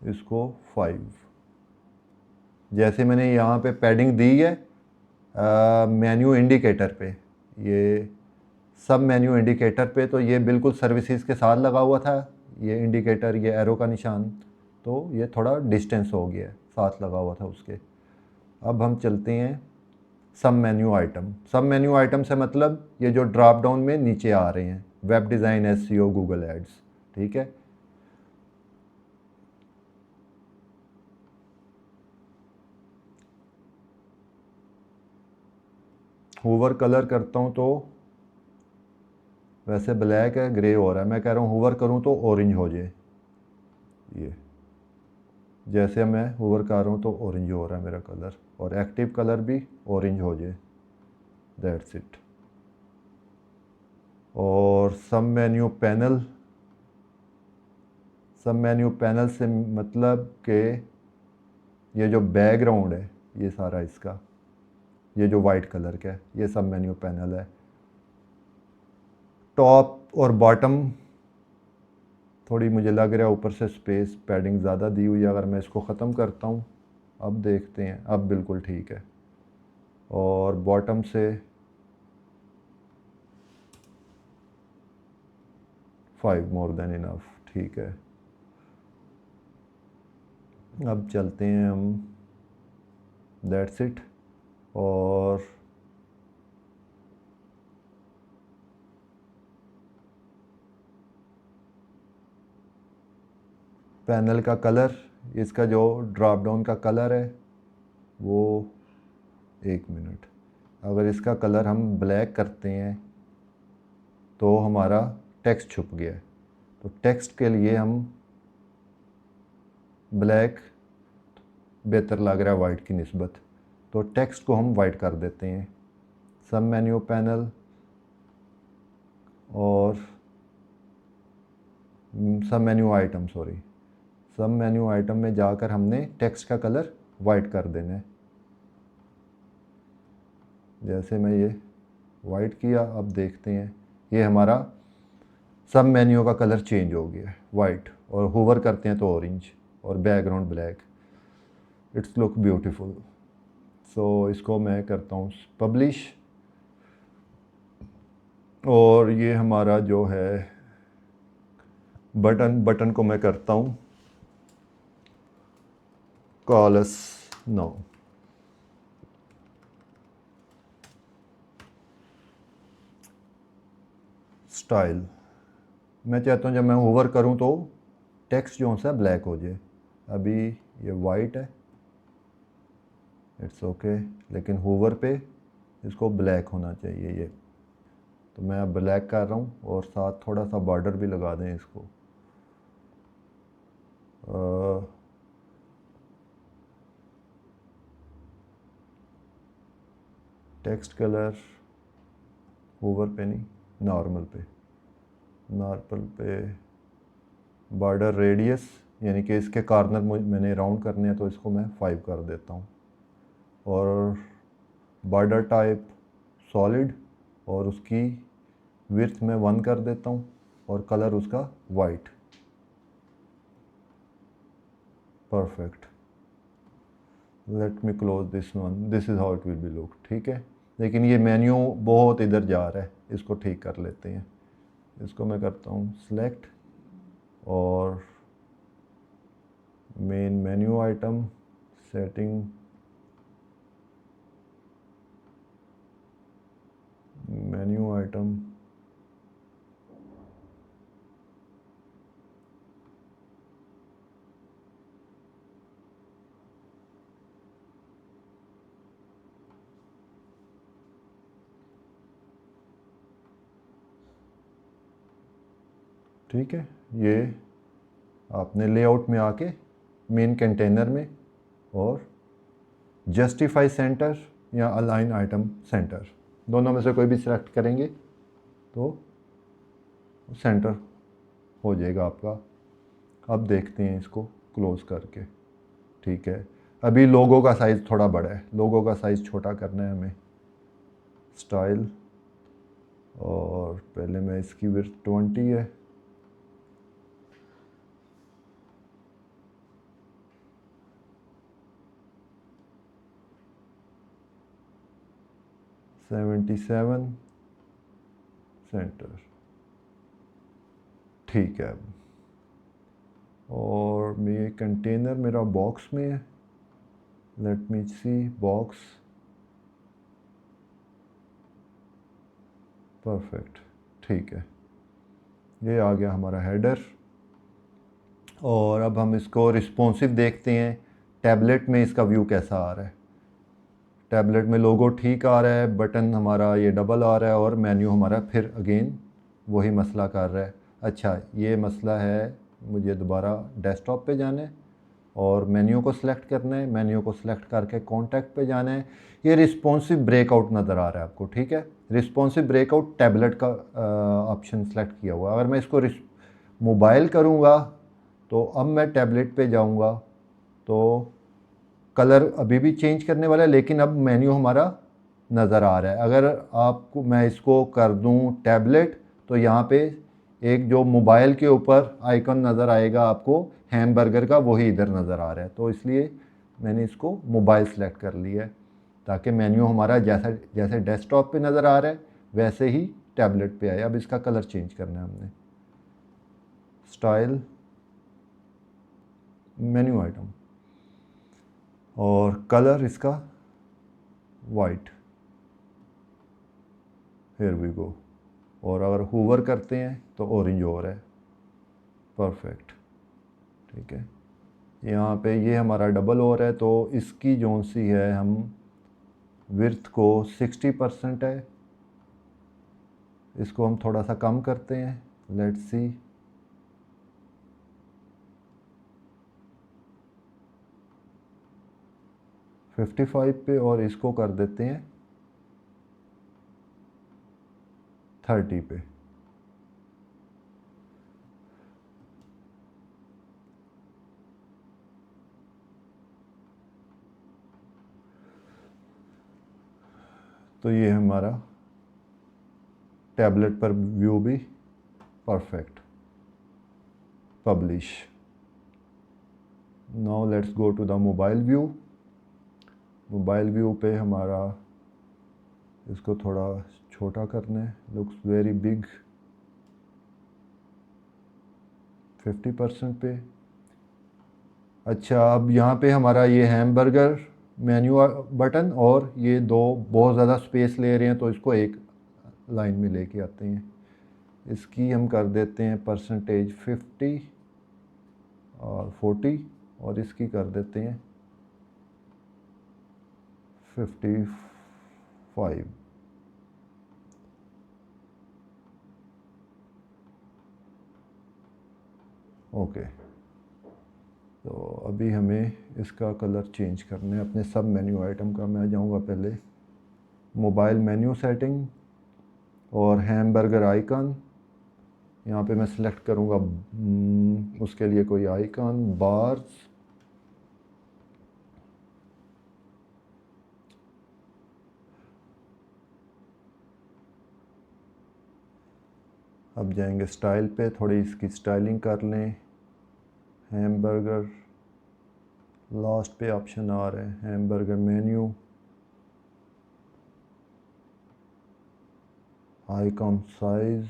इसको 5। जैसे मैंने यहाँ पे पैडिंग दी है मेन्यू इंडिकेटर पे, ये सब मेन्यू इंडिकेटर पे, तो ये बिल्कुल सर्विसेज के साथ लगा हुआ था ये इंडिकेटर, ये एरो का निशान, तो ये थोड़ा डिस्टेंस हो गया, साथ लगा हुआ था उसके। अब हम चलते हैं सब मेन्यू आइटम। सब मेन्यू आइटम से मतलब ये जो ड्रॉप डाउन में नीचे आ रहे हैं, web design, SEO, Google ads. ठीक है। होवर कलर करता हूँ तो वैसे ब्लैक है, ग्रे हो रहा है, मैं कह रहा हूँ होवर करूँ तो ऑरेंज हो जाए। ये जैसे मैं होवर कर रहा हूँ तो ऑरेंज हो रहा है मेरा कलर, और एक्टिव कलर भी ऑरेंज हो जाए, दैट्स इट। और सब मेन्यू पैनल, सब मेन्यू पैनल से मतलब कि ये जो बैकग्राउंड है ये सारा इसका, ये जो वाइट कलर का है, ये सब मेन्यू पैनल है। टॉप और बॉटम थोड़ी मुझे लग रहा है ऊपर से स्पेस पैडिंग ज़्यादा दी हुई है। अगर मैं इसको ख़त्म करता हूँ, अब देखते हैं, अब बिल्कुल ठीक है। और बॉटम से 5 मोर देन इनफ, ठीक है। अब चलते हैं हम, दैट्स इट। और पैनल का कलर, इसका जो ड्रॉप डाउन का कलर है वो, 1 मिनट, अगर इसका कलर हम ब्लैक करते हैं तो हमारा टेक्स्ट छुप गया है। तो टेक्स्ट के लिए हम ब्लैक बेहतर लग रहा है वाइट की निस्बत, तो टेक्स्ट को हम वाइट कर देते हैं। सब मेन्यू पैनल और सब मेन्यू आइटम, सब मेन्यू आइटम में जाकर हमने टेक्स्ट का कलर वाइट कर देना है। जैसे मैं ये वाइट किया, अब देखते हैं ये हमारा सब मेन्यू का कलर चेंज हो गया है वाइट, और होवर करते हैं तो ऑरेंज, और background black. It's look beautiful. So इसको मैं करता हूँ पब्लिश, और ये हमारा जो है बटन को मैं करता हूँ कॉल अस नाउ। स्टाइल मैं चाहता हूँ जब मैं होवर करूँ तो टेक्स्ट जो सा ब्लैक हो जाए। अभी ये वाइट है, इट्स ओके, लेकिन होवर पे इसको ब्लैक होना चाहिए ये। तो मैं अब ब्लैक कर रहा हूँ, और साथ थोड़ा सा बॉर्डर भी लगा दें इसको। टेक्स्ट कलर होवर पे नहीं, नॉर्मल पे, नॉर्मल पे बॉर्डर रेडियस, यानी कि इसके कॉर्नर मैंने राउंड करने हैं तो इसको मैं 5 कर देता हूँ। और बॉर्डर टाइप सॉलिड, और उसकी विड्थ में 1 कर देता हूँ, और कलर उसका white. Perfect. Let me close this one, this is how it will B look, ठीक है। लेकिन ये मेन्यू बहुत इधर जा रहा है, इसको ठीक कर लेते हैं। इसको मैं करता हूँ सिलेक्ट और main menu item setting, menu item, ठीक है। ये आपने लेआउट में आके मेन कंटेनर में और जस्टिफाई सेंटर या अलाइन आइटम सेंटर, दोनों में से कोई भी सिलेक्ट करेंगे तो सेंटर हो जाएगा आपका। अब देखते हैं इसको क्लोज़ करके, ठीक है। अभी लोगो का साइज़ थोड़ा बड़ा है, लोगो का साइज़ छोटा करना है हमें। स्टाइल और पहले मैं इसकी विड्थ 20 है, $77 सेंटर, ठीक है। और ये कंटेनर मेरा बॉक्स में है, लेट मी सी बॉक्स, परफेक्ट, ठीक है। ये आ गया हमारा हेडर। और अब हम इसको रिस्पॉन्सिव देखते हैं, टैबलेट में इसका व्यू कैसा आ रहा है। टैबलेट में लोगो ठीक आ रहा है, बटन हमारा ये डबल आ रहा है और मेन्यू हमारा फिर अगेन वही मसला कर रहा है। अच्छा, ये मसला है, मुझे दोबारा डेस्कटॉप पे जाना है और मेन्यू को सिलेक्ट करना है, मेन्यू को सिलेक्ट करके कॉन्टैक्ट पे जाना है। ये रिस्पॉन्सिव ब्रेकआउट नज़र आ रहा है आपको, ठीक है। रिस्पॉन्सिव ब्रेकआउट टैबलेट का ऑप्शन सेलेक्ट किया हुआ है। अगर मैं इसको मोबाइल करूँगा तो अब मैं टैबलेट पे जाऊँगा तो कलर अभी भी चेंज करने वाला है, लेकिन अब मेन्यू हमारा नज़र आ रहा है। अगर आपको मैं इसको कर दूं टैबलेट तो यहाँ पे एक जो मोबाइल के ऊपर आइकन नज़र आएगा आपको हैमबर्गर का, वही इधर नज़र आ रहा है। तो इसलिए मैंने इसको मोबाइल सेलेक्ट कर लिया है ताकि मेन्यू हमारा जैसा जैसे डेस्कटॉप पे नज़र आ रहा है वैसे ही टैबलेट पे आए। अब इसका कलर चेंज करना है हमने, स्टाइल, मेन्यू आइटम और कलर इसका वाइट, हियर वी गो। और अगर हूवर करते हैं तो ऑरेंज हो रहा है, परफेक्ट, ठीक है। यहाँ पे ये हमारा डबल हो रहा है तो इसकी जोन सी है, हम विड्थ को 60% है, इसको हम थोड़ा सा कम करते हैं, लेट्स सी 55 पे, और इसको कर देते हैं 30 पे। तो ये हमारा टैबलेट पर व्यू भी perfect. Publish. Now let's go to the mobile view. Mobile view पे हमारा इसको थोड़ा छोटा करना है, लुक्स वेरी बिग, 50% पे। अच्छा, अब यहाँ पे हमारा ये हैमबर्गर मेन्यू बटन और ये दो बहुत ज़्यादा स्पेस ले रहे हैं, तो इसको एक लाइन में लेके आते हैं। इसकी हम कर देते हैं परसेंटेज 50 और 40, और इसकी कर देते हैं 55। ओके, तो अभी हमें इसका कलर चेंज करना है अपने सब मेन्यू आइटम का। मैं जाऊंगा पहले मोबाइल मेन्यू सेटिंग और हैमबर्गर आइकन, यहाँ पे मैं सिलेक्ट करूँगा उसके लिए कोई आइकन, बार्स, अब जाएंगे स्टाइल पे, थोड़ी इसकी स्टाइलिंग कर लें, हैमबर्गर, लास्ट पे ऑप्शन आ रहे हैं hamburger menu, icon size,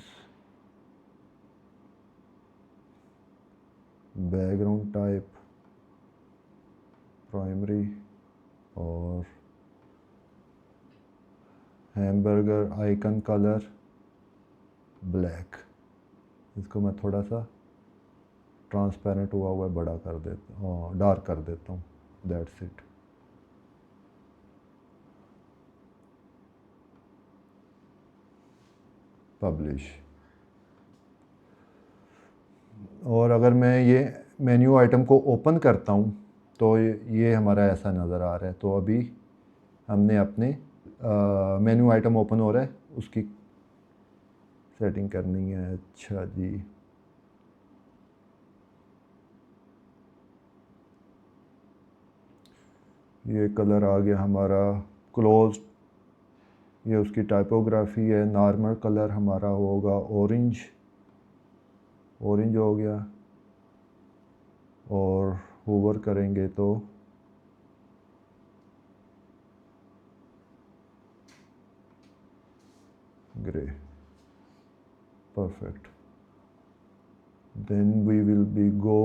background type primary और हैमबर्गर आइकन कलर ब्लैक। इसको मैं थोड़ा सा ट्रांसपेरेंट हुआ हुआ बड़ा कर देता हूँ, डार्क कर देता हूँ। That's it. पब्लिश। और अगर मैं ये मेन्यू आइटम को ओपन करता हूँ तो ये हमारा ऐसा नज़र आ रहा है। तो अभी हमने अपने मेन्यू आइटम ओपन हो रहा है, उसकी सेटिंग करनी है। अच्छा जी, ये कलर आ गया हमारा क्लोज। ये उसकी टाइपोग्राफी है। नॉर्मल कलर हमारा होगा ऑरेंज, ऑरेंज हो गया। और होवर करेंगे तो grey. Perfect. Then we will be go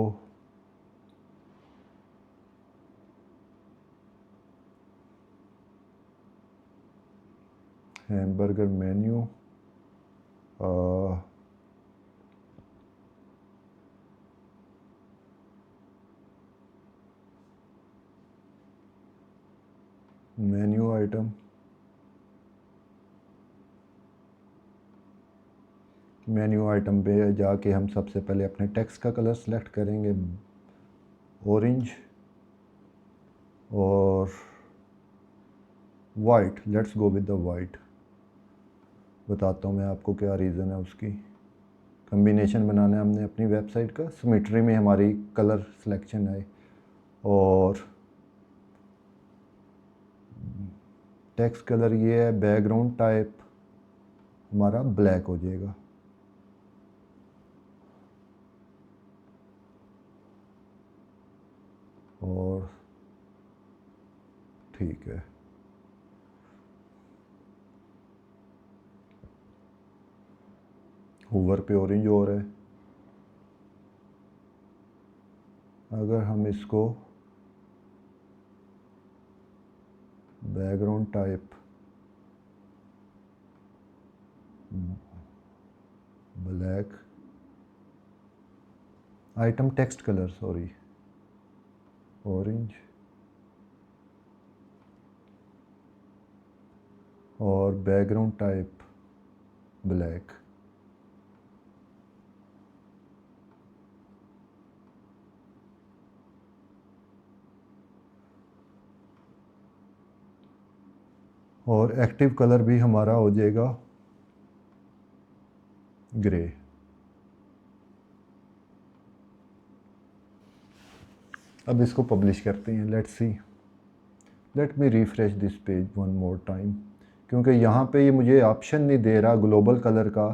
hamburger menu, menu item, menu item पे जाके हम सबसे पहले अपने टेक्स्ट का कलर सेलेक्ट करेंगे, ऑरेंज और white. Let's go with the white. बताता हूँ मैं आपको क्या रीज़न है उसकी। कम्बिनेशन बनाना है हमने अपनी वेबसाइट का, सिमेट्री में हमारी कलर सिलेक्शन है। और टेक्स्ट कलर ये है, बैकग्राउंड टाइप हमारा ब्लैक हो जाएगा। और ठीक है, होवर पे ऑरेंज हो रहा है। अगर हम इसको background type black, item text colour sorry orange और बैकग्राउंड टाइप ब्लैक। और एक्टिव कलर भी हमारा हो जाएगा ग्रे। अब इसको पब्लिश करते हैं। Let's see, let me refresh this page one more time, क्योंकि यहाँ पे ये मुझे ऑप्शन नहीं दे रहा ग्लोबल कलर का।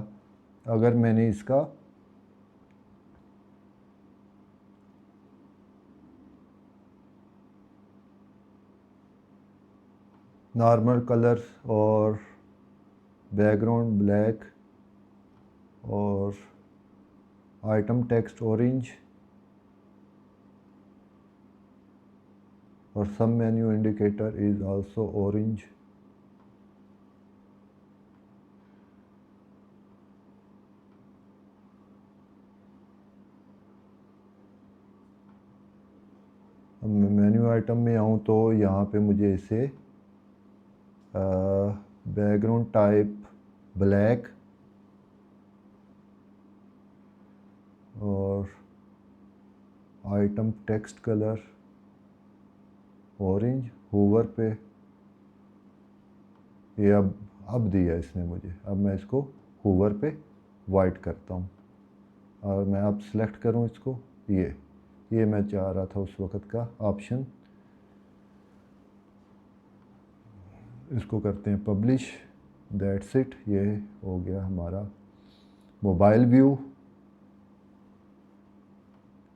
अगर मैंने इसका नॉर्मल कलर और बैकग्राउंड ब्लैक और आइटम टेक्स्ट ऑरेंज और सब menu indicator is also orange. अब मैं मेन्यू आइटम में आऊँ तो यहाँ पे मुझे इसे बैकग्राउंड टाइप ब्लैक और item text colour orange, hover पे ये अब दिया इसने मुझे। अब मैं इसको होवर पे वाइट करता हूँ और मैं अब सेलेक्ट करूँ इसको। ये मैं चाह रहा था उस वक़्त का ऑप्शन। इसको करते हैं पब्लिश। That's it. ये हो गया हमारा mobile view,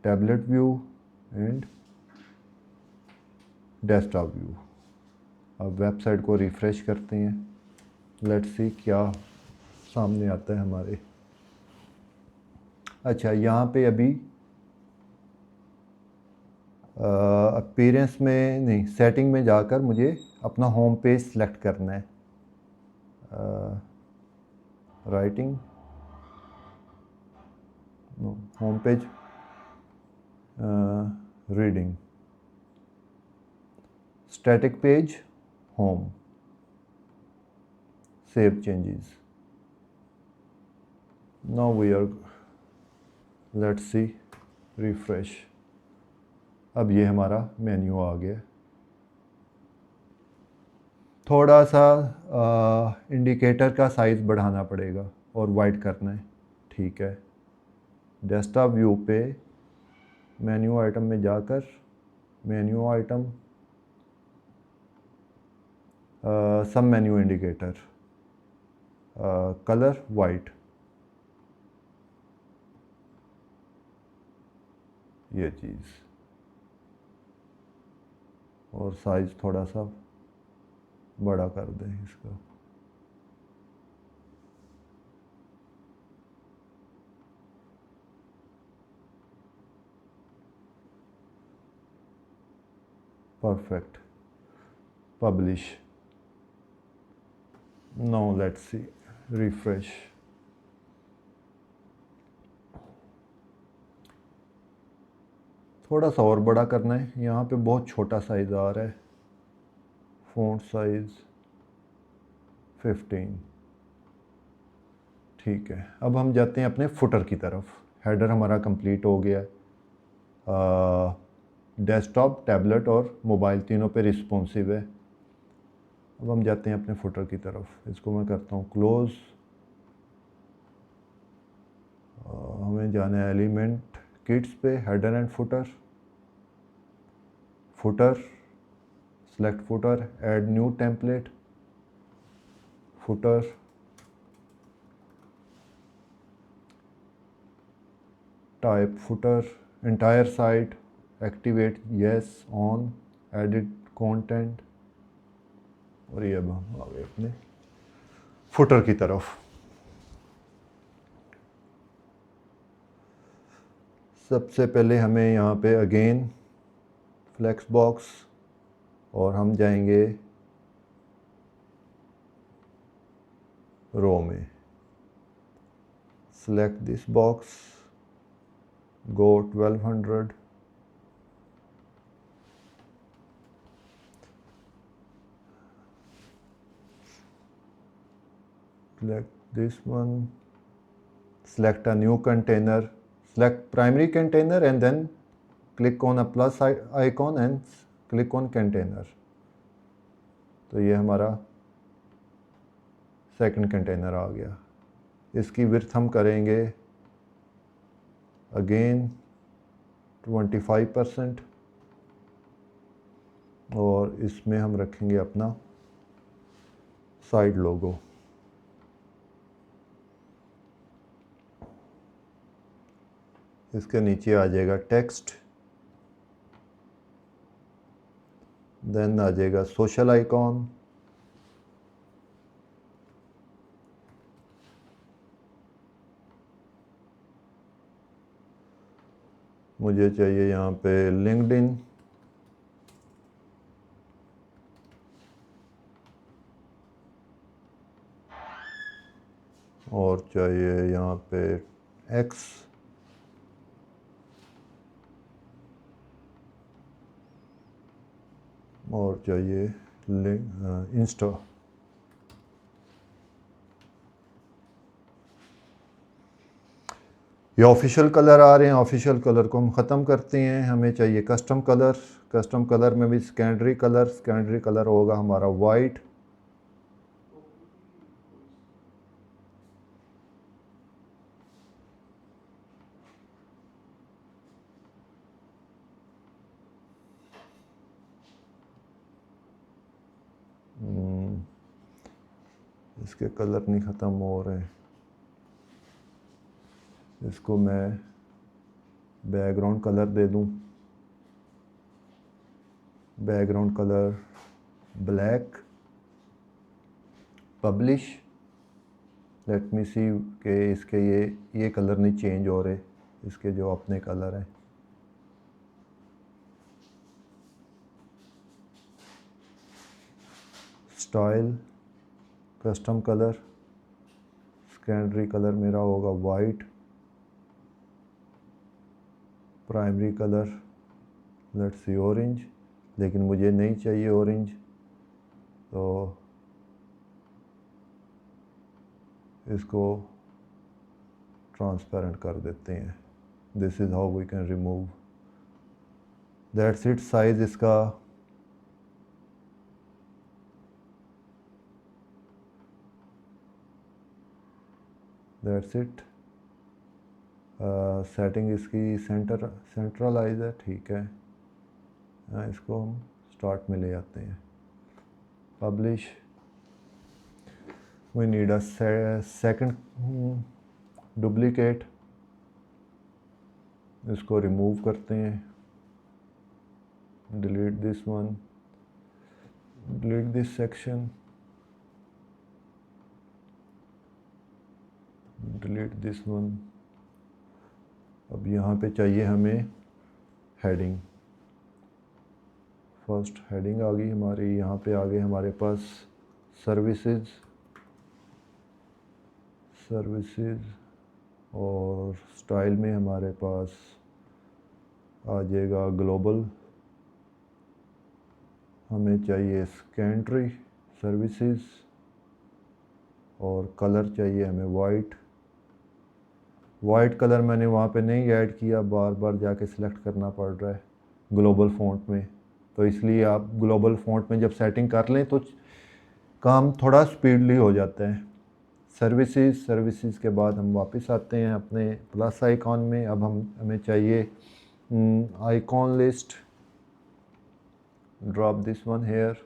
tablet view and desktop view. अब वेबसाइट को रिफ़्रेश करते हैं, लेट्स सी क्या सामने आता है हमारे। अच्छा, यहाँ पे अभी अपीयरेंस में नहीं, सेटिंग में जाकर मुझे अपना होम पेज सेलेक्ट करना है। Writing, home page, reading, static page, home, save changes. Now we are, let's see, refresh. अब ये हमारा मेन्यू आ गया। थोड़ा सा इंडिकेटर का साइज़ बढ़ाना पड़ेगा और वाइड करना है, ठीक है। डेस्कटॉप व्यू पे मेन्यू आइटम में जाकर मेन्यू आइटम, सब मेन्यू इंडिकेटर, कलर वाइट, ये चीज़, और साइज़ थोड़ा सा बड़ा कर दें इसका। Perfect, publish. Now let's see, refresh. थोड़ा सा और बड़ा करना है, यहाँ पे बहुत छोटा साइज़ आ रहा है। फ़ॉन्ट साइज़ 15, ठीक है। अब हम जाते हैं अपने फुटर की तरफ। हेडर हमारा कंप्लीट हो गया है। डेस्कटॉप, टैबलेट और मोबाइल तीनों पे रिस्पॉन्सिव है। अब हम जाते हैं अपने फुटर की तरफ। इसको मैं करता हूँ क्लोज़। हमें जाना है एलिमेंट किट्स पे, header and footer. Footer, select footer, add new template, footer, type footer, entire site, activate yes on, edit content. और ये अब हम आ गए अपने फुटर की तरफ। सबसे पहले हमें यहाँ पे अगेन फ्लेक्स बॉक्स, और हम जाएंगे रो में। Select this box, go 1200, select this one, select a new container, select primary container and then click on a plus icon and click on container। तो ये हमारा सेकंड कंटेनर आ गया। इसकी विड्थ हम करेंगे अगेन 25%, और इसमें हम रखेंगे अपना साइड लोगो। इसके नीचे आ जाएगा टेक्स्ट, देन आ जाएगा सोशल आइकॉन, मुझे चाहिए यहाँ पे लिंक्डइन, और चाहिए यहाँ पे एक्स, और चाहिए इंस्टा। ये ऑफिशियल कलर आ रहे हैं, ऑफिशियल कलर को हम ख़त्म करते हैं। हमें चाहिए कस्टम कलर। कस्टम कलर में भी सेकेंडरी कलर, सेकेंडरी कलर होगा हमारा वाइट। इसके कलर नहीं ख़त्म हो रहे, इसको मैं बैकग्राउंड कलर दे दूं, background colour black, publish. Let me see के इसके ये कलर नहीं चेंज हो रहे, इसके जो अपने कलर हैं। Style, custom colour, secondary colour मेरा होगा white, primary colour let's see orange, लेकिन मुझे नहीं चाहिए ऑरेंज, तो इसको ट्रांसपेरेंट कर देते हैं। This is how we can remove, that's it. Size इसका दैट्स इट। सेटिंग इसकी सेंट्रलाइज है, ठीक है। इसको हम स्टार्ट में ले आते हैं। Publish, we need a second duplicate, इसको रिमूव करते हैं। Delete this one, delete this section, delete this one. अब यहाँ पे चाहिए हमें हेडिंग। फर्स्ट हेडिंग आ गई हमारी, यहाँ पे आ गए हमारे पास सर्विसेज और स्टाइल में हमारे पास आ जाएगा ग्लोबल। हमें चाहिए सेकेंडरी सर्विसेज और कलर चाहिए हमें वाइट कलर मैंने वहाँ पे नहीं ऐड किया, बार बार जाके सिलेक्ट करना पड़ रहा है ग्लोबल फ़ॉन्ट में, तो इसलिए आप ग्लोबल फ़ॉन्ट में जब सेटिंग कर लें तो काम थोड़ा स्पीडली हो जाता है। सर्विसेज के बाद हम वापस आते हैं अपने प्लस आइकॉन में। अब हमें चाहिए icon list, drop this one here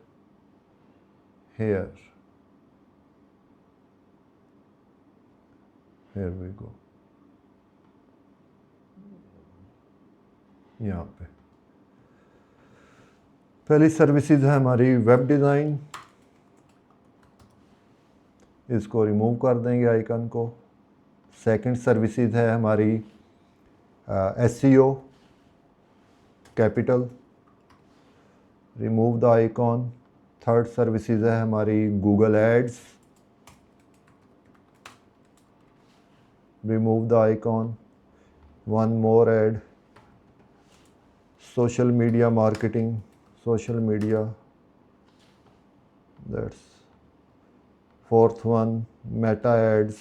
we go. यहाँ पे पहली सर्विसेज है हमारी वेब डिज़ाइन, इसको रिमूव कर देंगे आइकन को। सेकंड सर्विसेज है हमारी SEO capital, remove the icon. Third services है हमारी Google ads, remove the icon. One more ad, social media marketing, that's fourth one. Meta ads,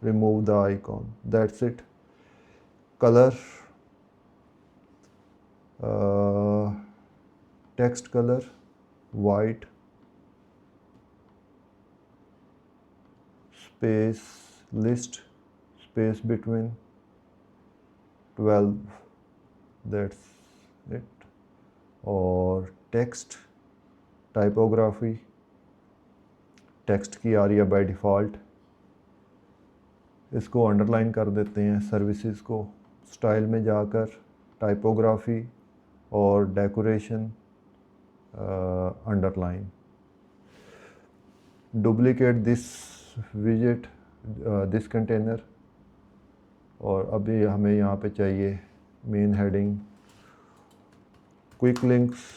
remove the icon, that's it. Color, text color white, space list, space between 12, that's it. और text typography, text की आ रही है by default, इसको underline कर देते हैं। Services को style में जाकर टाइपोग्राफी और डेकोरेशन अंडरलाइन। डुप्लीकेट दिस विजेट, दिस कंटेनर। और अभी हमें यहाँ पे चाहिए मेन हेडिंग, क्विक लिंक्स।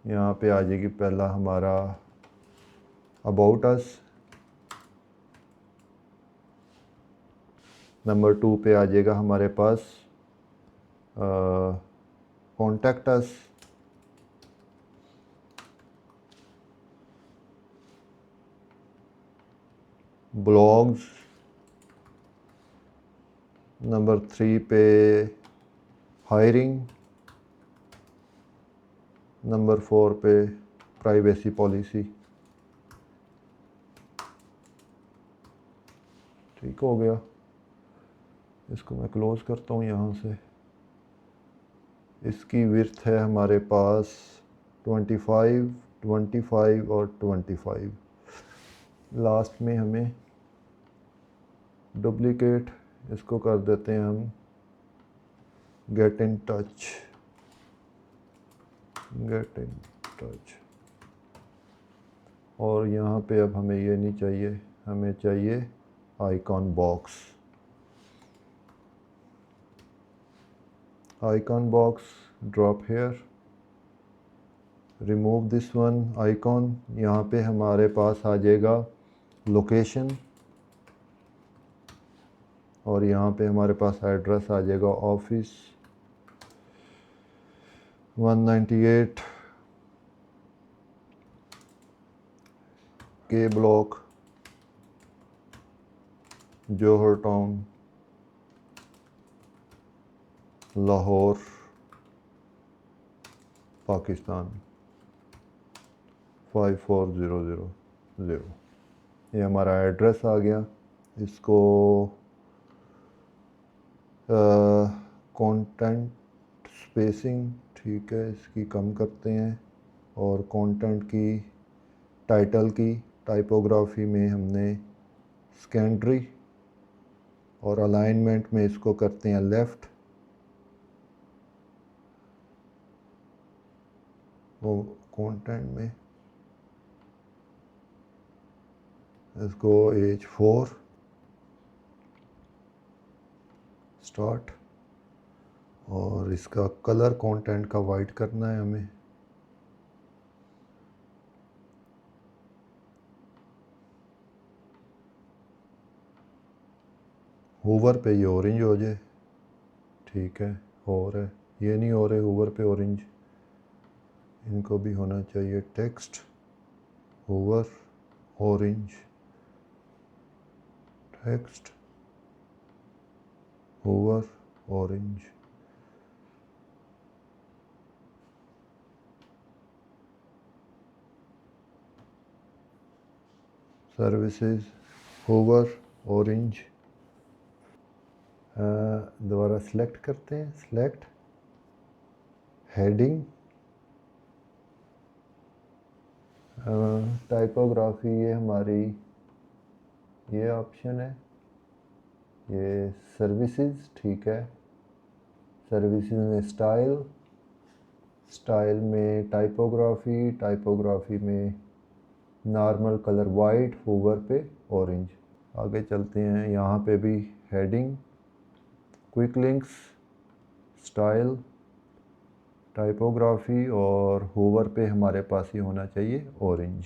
यहाँ पे आ जाएगी पहला हमारा अबाउट अस, नंबर 2 पे आ जाएगा हमारे पास कॉन्टैक्ट अस, ब्लॉग्स। नंबर 3 पे हायरिंग, नंबर 4 पे प्राइवेसी पॉलिसी। ठीक हो गया, इसको मैं क्लोज़ करता हूँ यहाँ से। इसकी विड्थ है हमारे पास 25, 25 और 25। लास्ट में हमें डुप्लीकेट इसको कर देते हैं हम get in touch. Get in touch. और यहाँ पे अब हमें ये नहीं चाहिए, हमें चाहिए icon box. Icon box, drop here, remove this one icon. यहाँ पे हमारे पास आ जाएगा लोकेशन और यहाँ पे हमारे पास एड्रेस आ जाएगा ऑफिस 198 के ब्लॉक, जौहर टाउन, लाहौर, पाकिस्तान 54000। ये हमारा एड्रेस आ गया। इसको कंटेंट स्पेसिंग ठीक है, इसकी कम करते हैं। और कंटेंट की, टाइटल की टाइपोग्राफी में हमने सेकेंडरी और अलाइनमेंट में इसको करते हैं लेफ़्ट। वो कंटेंट में इसको H4 स्टार्ट। और इसका कलर कंटेंट का वाइट करना है हमें। हूवर पे ये ऑरेंज हो जाए, ठीक है, हो रहा है। ये नहीं हो रहे हूवर पे ऑरेंज, इनको भी होना चाहिए text Hoover orange, text Hoover orange. Services Hoover orange. दोबारा सिलेक्ट करते हैं, सिलेक्ट हेडिंग, टाइपोग्राफी, ये हमारी ये ऑप्शन है, ये सर्विसेज ठीक है। सर्विसेज में स्टाइल, स्टाइल में टाइपोग्राफी, टाइपोग्राफी में नॉर्मल कलर वाइट, हूवर पे ऑरेंज। आगे चलते हैं, यहाँ पे भी heading, quick links, style, typography और हूवर पे हमारे पास ही होना चाहिए ऑरेंज।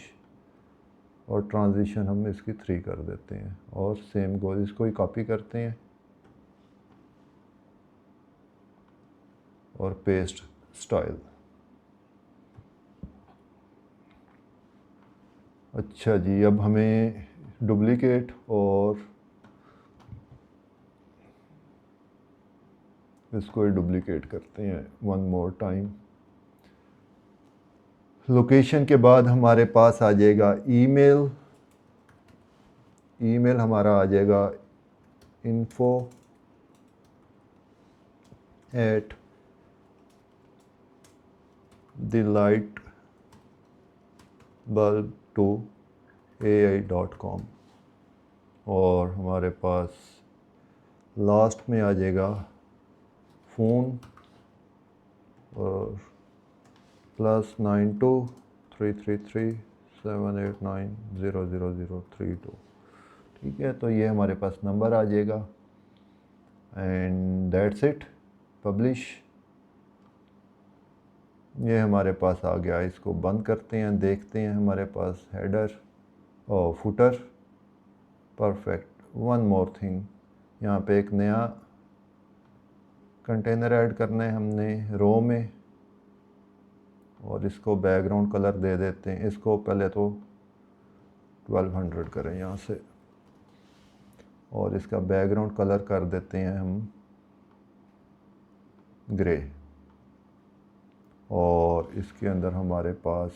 और ट्रांजिशन हम इसकी 3 कर देते हैं और सेम गोल, इसको ही कॉपी करते हैं और पेस्ट स्टाइल। अच्छा जी, अब हमें डुप्लिकेट और इसको ही डुप्लिकेट करते हैं वन मोर टाइम। लोकेशन के बाद हमारे पास आ जाएगा ईमेल। ईमेल हमारा आ जाएगा info@thelightbulb2ai.com। और हमारे पास लास्ट में आ जाएगा फ़ोन और +92-333-789-00032। ठीक है, तो ये हमारे पास नंबर आ जाएगा। And that's it, publish. ये हमारे पास आ गया। इसको बंद करते हैं, देखते हैं हमारे पास हेडर और footer. Perfect. One more thing, यहाँ पे एक नया कंटेनर ऐड करना है हमने रो में, और इसको बैकग्राउंड कलर दे देते हैं। इसको पहले तो 1200 करें यहाँ से, और इसका बैकग्राउंड कलर कर देते हैं हम ग्रे। और इसके अंदर हमारे पास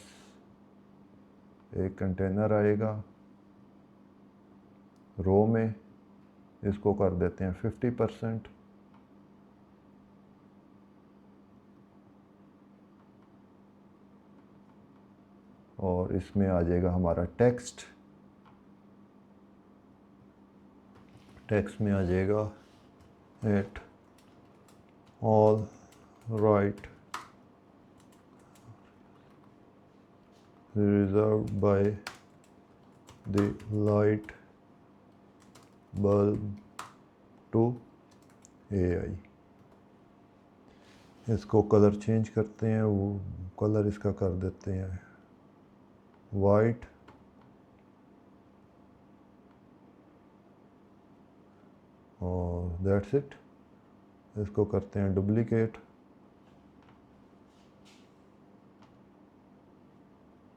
एक कंटेनर आएगा रो में, इसको कर देते हैं 50%। और इसमें आ जाएगा हमारा टेक्स्ट। टेक्स्ट में आ जाएगा at all right reserved by the light bulb to AI। इसको कलर चेंज करते हैं, वो कलर इसका कर देते हैं वाइट और दैट्स इट। इसको करते हैं डुप्लीकेट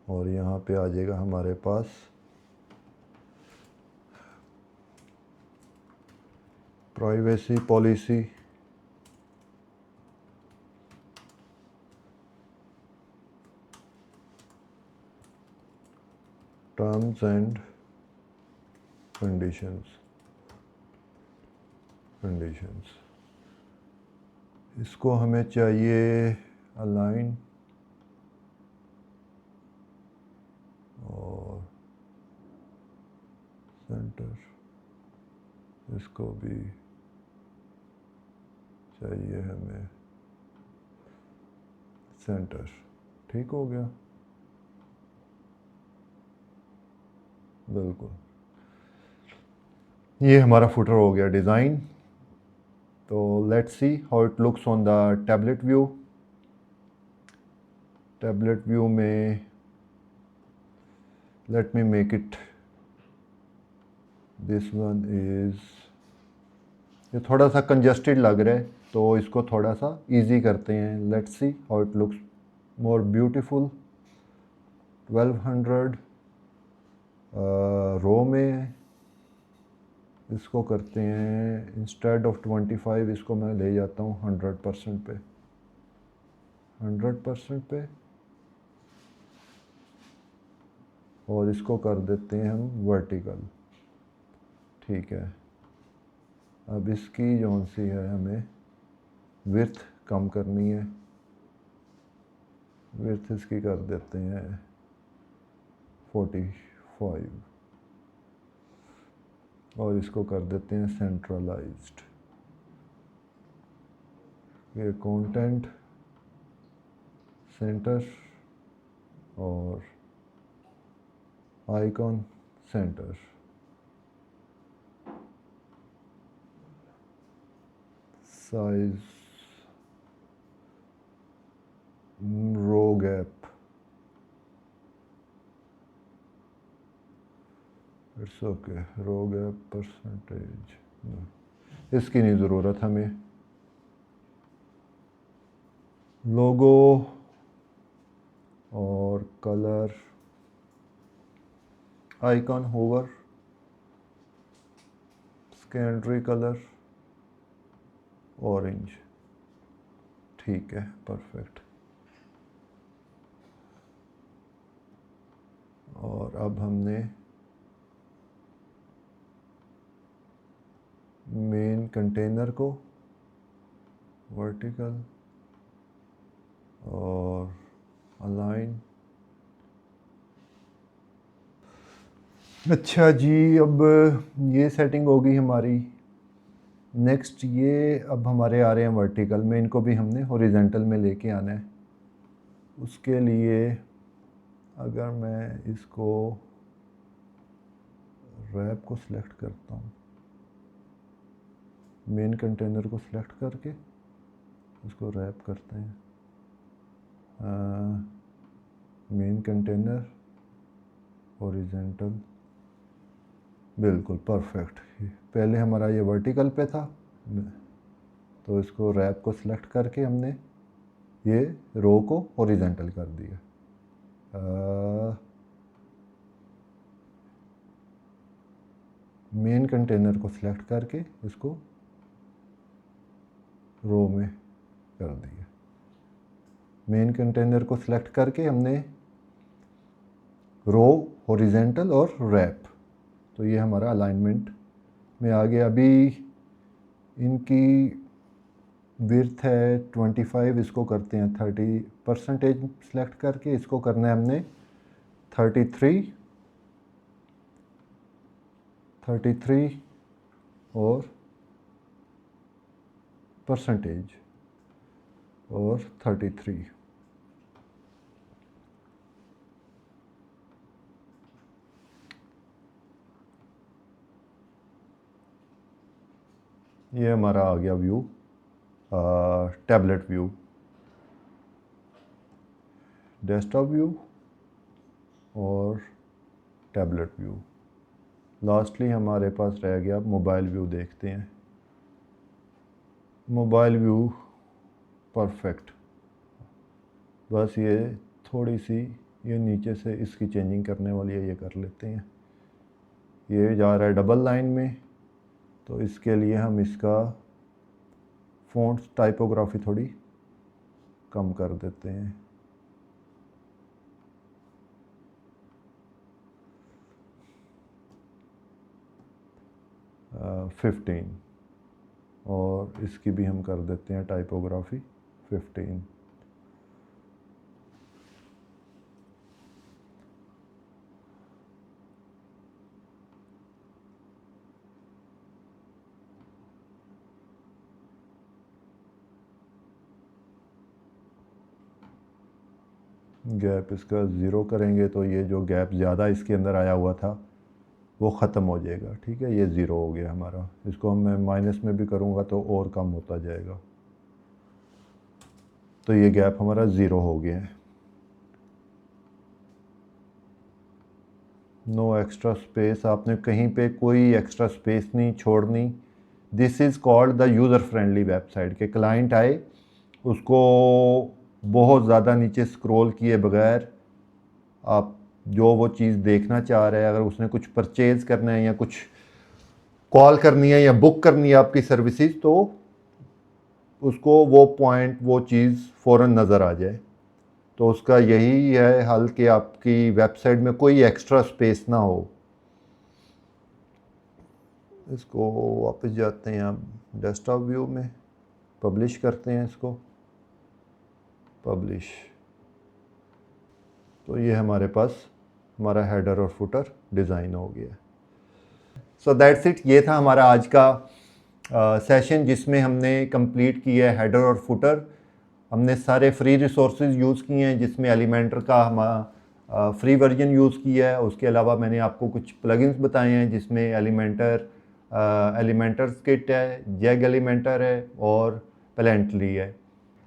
और यहाँ पे आ जाएगा हमारे पास privacy policy, terms and conditions. इसको हमें चाहिए अलाइन और सेंटर, इसको भी चाहिए हमें सेंटर। ठीक हो गया, बिल्कुल। ये हमारा फुटर हो गया डिज़ाइन। तो let's see how it looks on the tablet view. Tablet view में let me make it, this one is, ये थोड़ा सा कंजस्टेड लग रहा है तो इसको थोड़ा सा इजी करते हैं। Let's see how it looks more beautiful. 1200 रो में इसको करते हैं, इंस्टेड ऑफ 25 इसको मैं ले जाता हूँ 100% पे, 100% पे, और इसको कर देते हैं हम वर्टिकल। ठीक है, अब इसकी जौन सी है हमें विड्थ कम करनी है, विड्थ इसकी कर देते हैं 45 और इसको कर देते हैं सेंट्रलाइज्ड। ये कंटेंट सेंटर और icon centre. Size row gap, it's okay, row gap percentage इसकी नहीं ज़रूरत हमें। लोगो और colour, icon hover, secondary colour orange. ठीक है, परफेक्ट। और अब हमने मेन कंटेनर को वर्टिकल और अलाइन। अच्छा जी, अब ये सेटिंग होगी हमारी। नेक्स्ट ये अब हमारे आ रहे हैं वर्टिकल में, इनको भी हमने हॉरिजॉन्टल में लेके आना है। उसके लिए अगर मैं इसको रैप को सिलेक्ट करता हूँ, मेन कंटेनर को सिलेक्ट करके इसको रैप करते हैं, मेन कंटेनर हॉरिजॉन्टल, बिल्कुल परफेक्ट। पहले हमारा ये वर्टिकल पे था तो इसको रैप को सिलेक्ट करके हमने ये रो को हॉरिजॉन्टल कर दिया। मेन कंटेनर को सिलेक्ट करके इसको रो में कर दिया। मेन कंटेनर को सिलेक्ट करके हमने रो, हॉरिजॉन्टल और रैप, तो ये हमारा अलाइनमेंट में आ गया। अभी इनकी विड्थ है 25, इसको करते हैं 30% सेलेक्ट करके, इसको करना है हमने 33 और परसेंटेज और 33। ये हमारा आ गया view, tablet view, desktop view और टैबलेट व्यू। लास्टली हमारे पास रह गया मोबाइल व्यू। देखते हैं मोबाइल व्यू, परफेक्ट। बस ये थोड़ी सी ये नीचे से इसकी चेंजिंग करने वाली है, ये कर लेते हैं। ये जा रहा है डबल लाइन में, तो इसके लिए हम इसका फ़ॉन्ट टाइपोग्राफी थोड़ी कम कर देते हैं। uh, 15 और इसकी भी हम कर देते हैं टाइपोग्राफी 15। गैप इसका ज़ीरो करेंगे तो ये जो गैप ज़्यादा इसके अंदर आया हुआ था वो ख़त्म हो जाएगा। ठीक है, ये ज़ीरो हो गया हमारा। इसको मैं माइनस में भी करूँगा तो और कम होता जाएगा, तो ये गैप हमारा ज़ीरो हो गया है। नो एक्स्ट्रा स्पेस, आपने कहीं पे कोई एक्स्ट्रा स्पेस नहीं छोड़नी। This is called the user friendly website. के क्लाइंट आए, उसको बहुत ज़्यादा नीचे स्क्रॉल किए बगैर आप जो वो चीज़ देखना चाह रहे हैं, अगर उसने कुछ परचेज़ करना है या कुछ कॉल करनी है या बुक करनी है आपकी सर्विसेज, तो उसको वो पॉइंट वो चीज़ फ़ौरन नज़र आ जाए। तो उसका यही है हल कि आपकी वेबसाइट में कोई एक्स्ट्रा स्पेस ना हो। इसको वापस जाते हैं हम डेस्कटॉप व्यू में, पब्लिश करते हैं इसको, पब्लिश। तो ये हमारे पास हमारा हेडर और फुटर डिज़ाइन हो गया। So that's it. ये था हमारा आज का सेशन जिसमें हमने कंप्लीट किया है हेडर और फुटर। हमने सारे फ्री रिसोर्सेज यूज़ किए हैं, जिसमें एलिमेंटर का हमारा फ्री वर्जन यूज़ किया है। उसके अलावा मैंने आपको कुछ प्लगइन्स बताए हैं जिसमें एलिमेंटर स्किट है, जैग एलिमेंटर है और प्लेंटली है।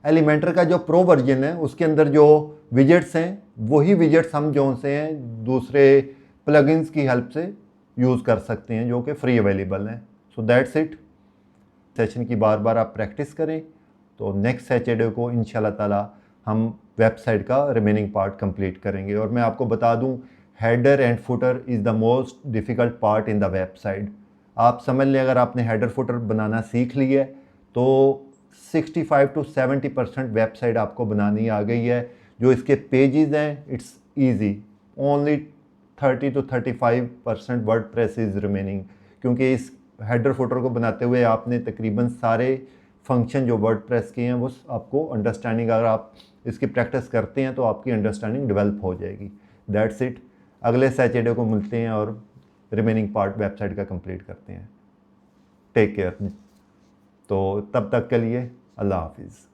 एलिमेंटर का जो प्रो वर्जन है उसके अंदर जो विजेट्स हैं वही विजेट्स हम जो से हैं दूसरे प्लगइन्स की हेल्प से यूज़ कर सकते हैं जो कि फ्री अवेलेबल हैं। So that's it. सेशन की बार बार आप प्रैक्टिस करें तो नेक्स्ट सैटरडे को इंशाल्लाह ताला हम वेबसाइट का रिमेनिंग पार्ट कंप्लीट करेंगे। और मैं आपको बता दूं, header and footer is the most difficult part in the website. आप समझ लें, अगर आपने हेडर फुटर बनाना सीख लिया है तो 65 to 70% वेबसाइट आपको बनानी आ गई है। जो इसके पेजेस हैं it's easy, only 30 to 35% WordPress is remaining, क्योंकि इस हेडर फुटर को बनाते हुए आपने तकरीबन सारे फंक्शन जो वर्डप्रेस के हैं वो आपको अंडरस्टैंडिंग, अगर आप इसकी प्रैक्टिस करते हैं तो आपकी अंडरस्टैंडिंग डेवलप हो जाएगी। That's it. अगले सैटरडे को मिलते हैं और रिमेनिंग पार्ट वेबसाइट का कंप्लीट करते हैं। Take care. तो तब तक के लिए अल्लाह हाफिज़।